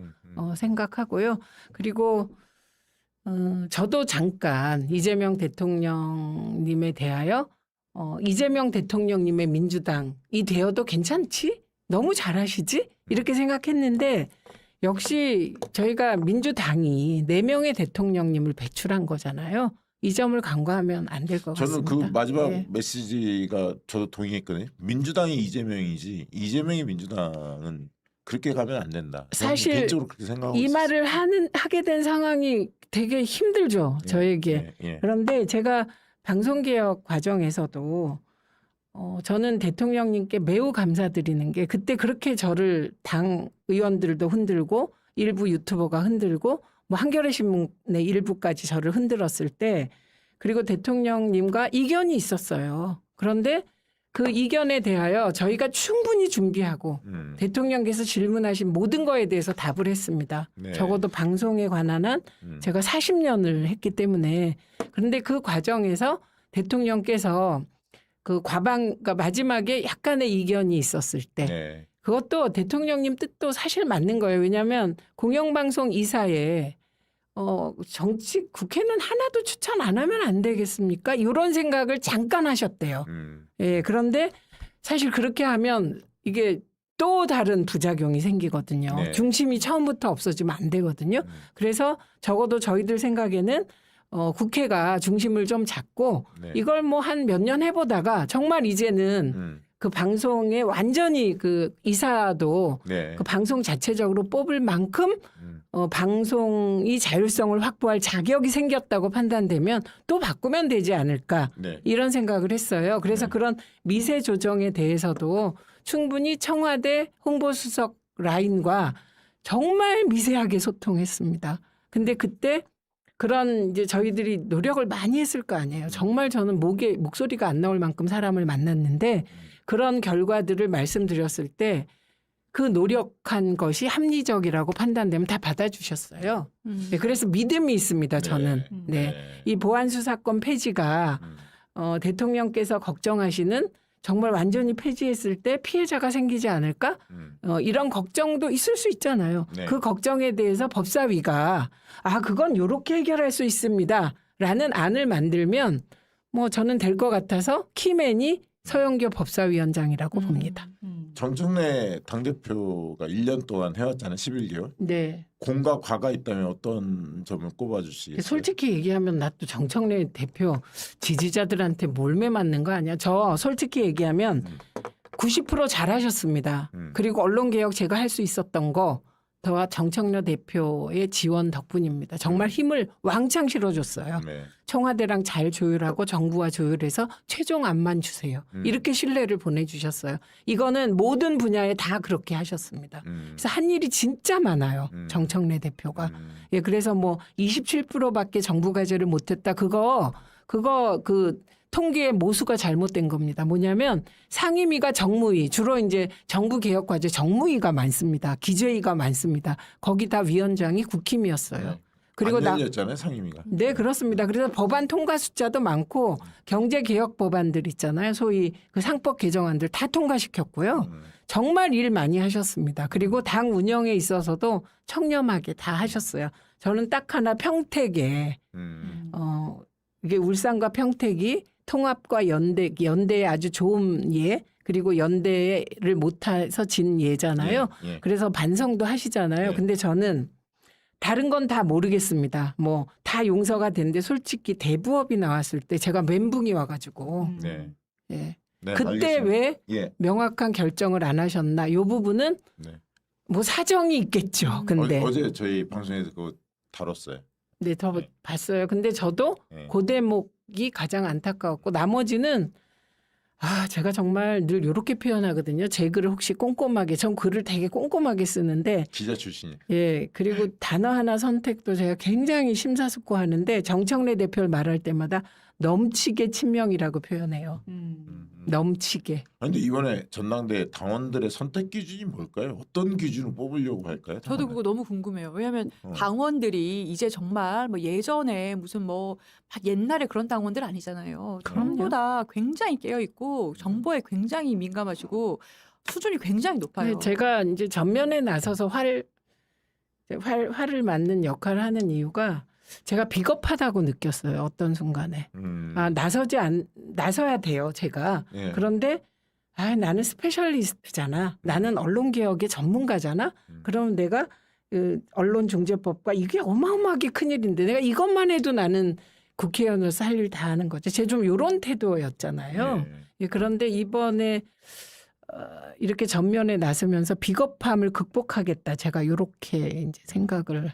생각하고요. 그리고 저도 잠깐 이재명 대통령님에 대하여 이재명 대통령님의 민주당이 되어도 괜찮지? 너무 잘하시지? 이렇게 생각했는데 역시 저희가 민주당이 4명의 대통령님을 배출한 거잖아요. 이 점을 간과하면 안 될 것 저는 같습니다. 그 마지막 네. 메시지가 저도 동의했거든요. 민주당이 이재명이지 이재명이 민주당은 그렇게 가면 안 된다. 저는 사실 개인적으로 그렇게 생각하고 이 있었어요. 말을 하게 된 상황이 되게 힘들죠. 저에게. 예. 그런데 제가 방송개혁 과정에서도 저는 대통령님께 매우 감사드리는 게 그때 그렇게 저를 당 의원들도 흔들고 일부 유튜버가 흔들고 뭐 한겨레 신문의 일부까지 저를 흔들었을 때 그리고 대통령님과 이견이 있었어요. 그런데 그 이견에 대하여 저희가 충분히 준비하고 대통령께서 질문하신 모든 거에 대해서 답을 했습니다. 네. 적어도 방송에 관한 한 제가 40년을 했기 때문에 그런데 그 과정에서 대통령께서 그러니까 마지막에 약간의 이견이 있었을 때 네. 그것도 대통령님 뜻도 사실 맞는 거예요. 왜냐하면 공영방송 이사에 국회는 하나도 추천 안 하면 안 되겠습니까? 이런 생각을 잠깐 하셨대요. 예, 그런데 사실 그렇게 하면 이게 또 다른 부작용이 생기거든요. 네. 중심이 처음부터 없어지면 안 되거든요. 그래서 적어도 저희들 생각에는 국회가 중심을 좀 잡고 네. 이걸 뭐 한 몇 년 해보다가 정말 이제는 그 방송에 완전히 그 이사도 네. 그 방송 자체적으로 뽑을 만큼 방송이 자율성을 확보할 자격이 생겼다고 판단되면 또 바꾸면 되지 않을까 네. 이런 생각을 했어요. 그래서 네. 그런 미세 조정에 대해서도 충분히 청와대 홍보수석 라인과 정말 미세하게 소통했습니다. 근데 그때 그런 이제 저희들이 노력을 많이 했을 거 아니에요. 정말 저는 목소리가 안 나올 만큼 사람을 만났는데 그런 결과들을 말씀드렸을 때 그 노력한 것이 합리적이라고 판단되면 다 받아주셨어요. 네, 그래서 믿음이 있습니다. 저는. 네. 이 보안수사권 폐지가 대통령께서 걱정하시는 정말 완전히 폐지했을 때 피해자가 생기지 않을까? 이런 걱정도 있을 수 있잖아요. 네. 그 걱정에 대해서 법사위가 그건 이렇게 해결할 수 있습니다. 라는 안을 만들면 뭐 저는 될 것 같아서 키맨이 서영교 법사위원장이라고 봅니다. 정청래 당대표가 1년 동안 해왔잖아요. 11개월. 네. 공과 과가 있다면 어떤 점을 꼽아주시겠어요? 솔직히 얘기하면 나 또 정청래 대표 지지자들한테 몰매 맞는 거 아니야? 저 솔직히 얘기하면 90% 잘하셨습니다. 그리고 언론개혁 제가 할 수 있었던 거 저와 정청래 대표의 지원 덕분입니다. 정말 힘을 왕창 실어줬어요. 네. 청와대랑 잘 조율하고 정부와 조율해서 최종 안만 주세요. 이렇게 신뢰를 보내주셨어요. 이거는 모든 분야에 다 그렇게 하셨습니다. 그래서 한 일이 진짜 많아요. 정청래 대표가. 예, 그래서 뭐 27%밖에 정부 과제를 못했다. 그거 그 통계의 모수가 잘못된 겁니다. 뭐냐면 상임위가 정무위, 주로 이제 정부 개혁 과제 정무위가 많습니다. 기재위가 많습니다. 거기다 위원장이 국힘이었어요. 네. 그리고 안 열렸잖아요, 상임위가. 네, 그렇습니다. 그래서 법안 통과 숫자도 많고 경제 개혁 법안들 있잖아요. 소위 그 상법 개정안들 다 통과시켰고요. 정말 일 많이 하셨습니다. 그리고 당 운영에 있어서도 청렴하게 다 하셨어요. 저는 딱 하나 평택에 이게 울산과 평택이 통합과 연대의 아주 좋은 예, 그리고 연대를 못해서 진 예잖아요. 예. 그래서 반성도 하시잖아요. 예. 근데 저는 다른 건 다 모르겠습니다. 뭐 다 용서가 된데 솔직히 대부업이 나왔을 때 제가 멘붕이 와가지고 네. 예. 네, 그때 알겠습니다. 왜 예. 명확한 결정을 안 하셨나? 이 부분은 네. 뭐 사정이 있겠죠. 근데 어제 저희 방송에서 그거 다뤘어요. 네, 더 네. 봤어요. 근데 저도 네. 그 대목이 가장 안타까웠고 나머지는 제가 정말 늘 이렇게 표현하거든요. 제 글을 혹시 꼼꼼하게, 전 글을 되게 꼼꼼하게 쓰는데 기자 출신이. 예, 그리고 단어 하나 선택도 제가 굉장히 심사숙고하는데 정청래 대표를 말할 때마다 넘치게 친명이라고 표현해요. 넘치게. 그런데 이번에 전당대 당원들의 선택 기준이 뭘까요? 어떤 기준을 뽑으려고 할까요? 저도 당원을? 그거 너무 궁금해요. 왜냐하면 당원들이 이제 정말 뭐 예전에 무슨 뭐 막 옛날에 그런 당원들 아니잖아요. 전부 다 굉장히 깨어 있고 정보에 굉장히 민감하시고 수준이 굉장히 높아요. 네, 제가 이제 전면에 나서서 화를 맞는 역할을 하는 이유가 제가 비겁하다고 느꼈어요. 어떤 순간에. 나서야 돼요. 제가. 예. 그런데 나는 스페셜리스트잖아. 나는 언론개혁의 전문가잖아. 그러면 내가 언론중재법과 이게 어마어마하게 큰일인데 내가 이것만 해도 나는 국회의원으로서 할 일 다 하는 거죠. 제가 좀 이런 태도였잖아요. 예, 그런데 이번에 이렇게 전면에 나서면서 비겁함을 극복하겠다. 제가 이렇게 이제 생각을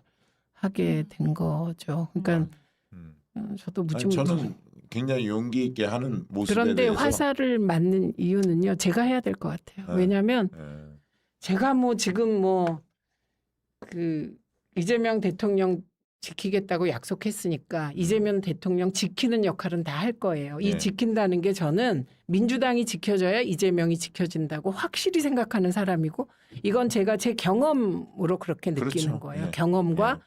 하게 된 거죠. 그러니까 저도 저는 굉장히 용기 있게 하는 모습에 그런데 대해서 화살을 맞는 이유는요. 제가 해야 될 것 같아요. 왜냐하면 제가 뭐 지금 그 이재명 대통령 지키겠다고 약속했으니까 이재명 대통령 지키는 역할은 다 할 거예요. 이 지킨다는 게 저는 민주당이 지켜져야 이재명이 지켜진다고 확실히 생각하는 사람이고 이건 제가 제 경험으로 그렇게 느끼는 그렇죠. 거예요. 네. 경험과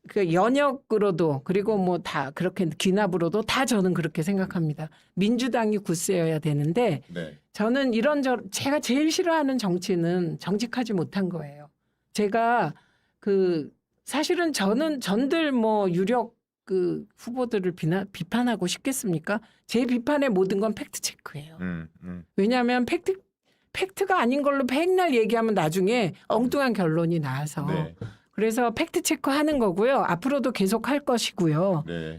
그 연역으로도 그리고 뭐 다 그렇게 귀납으로도 다 저는 그렇게 생각합니다. 민주당이 굳세여야 되는데 네. 저는 제가 제일 싫어하는 정치는 정직하지 못한 거예요. 제가 사실은 저는 전들 뭐 유력 그 후보들을 비판하고 싶겠습니까? 제 비판의 모든 건 팩트 체크예요. 왜냐하면 팩트가 아닌 걸로 백날 얘기하면 나중에 엉뚱한 결론이 나와서 네. 그래서 팩트 체크하는 거고요. 앞으로도 계속 할 것이고요. 네.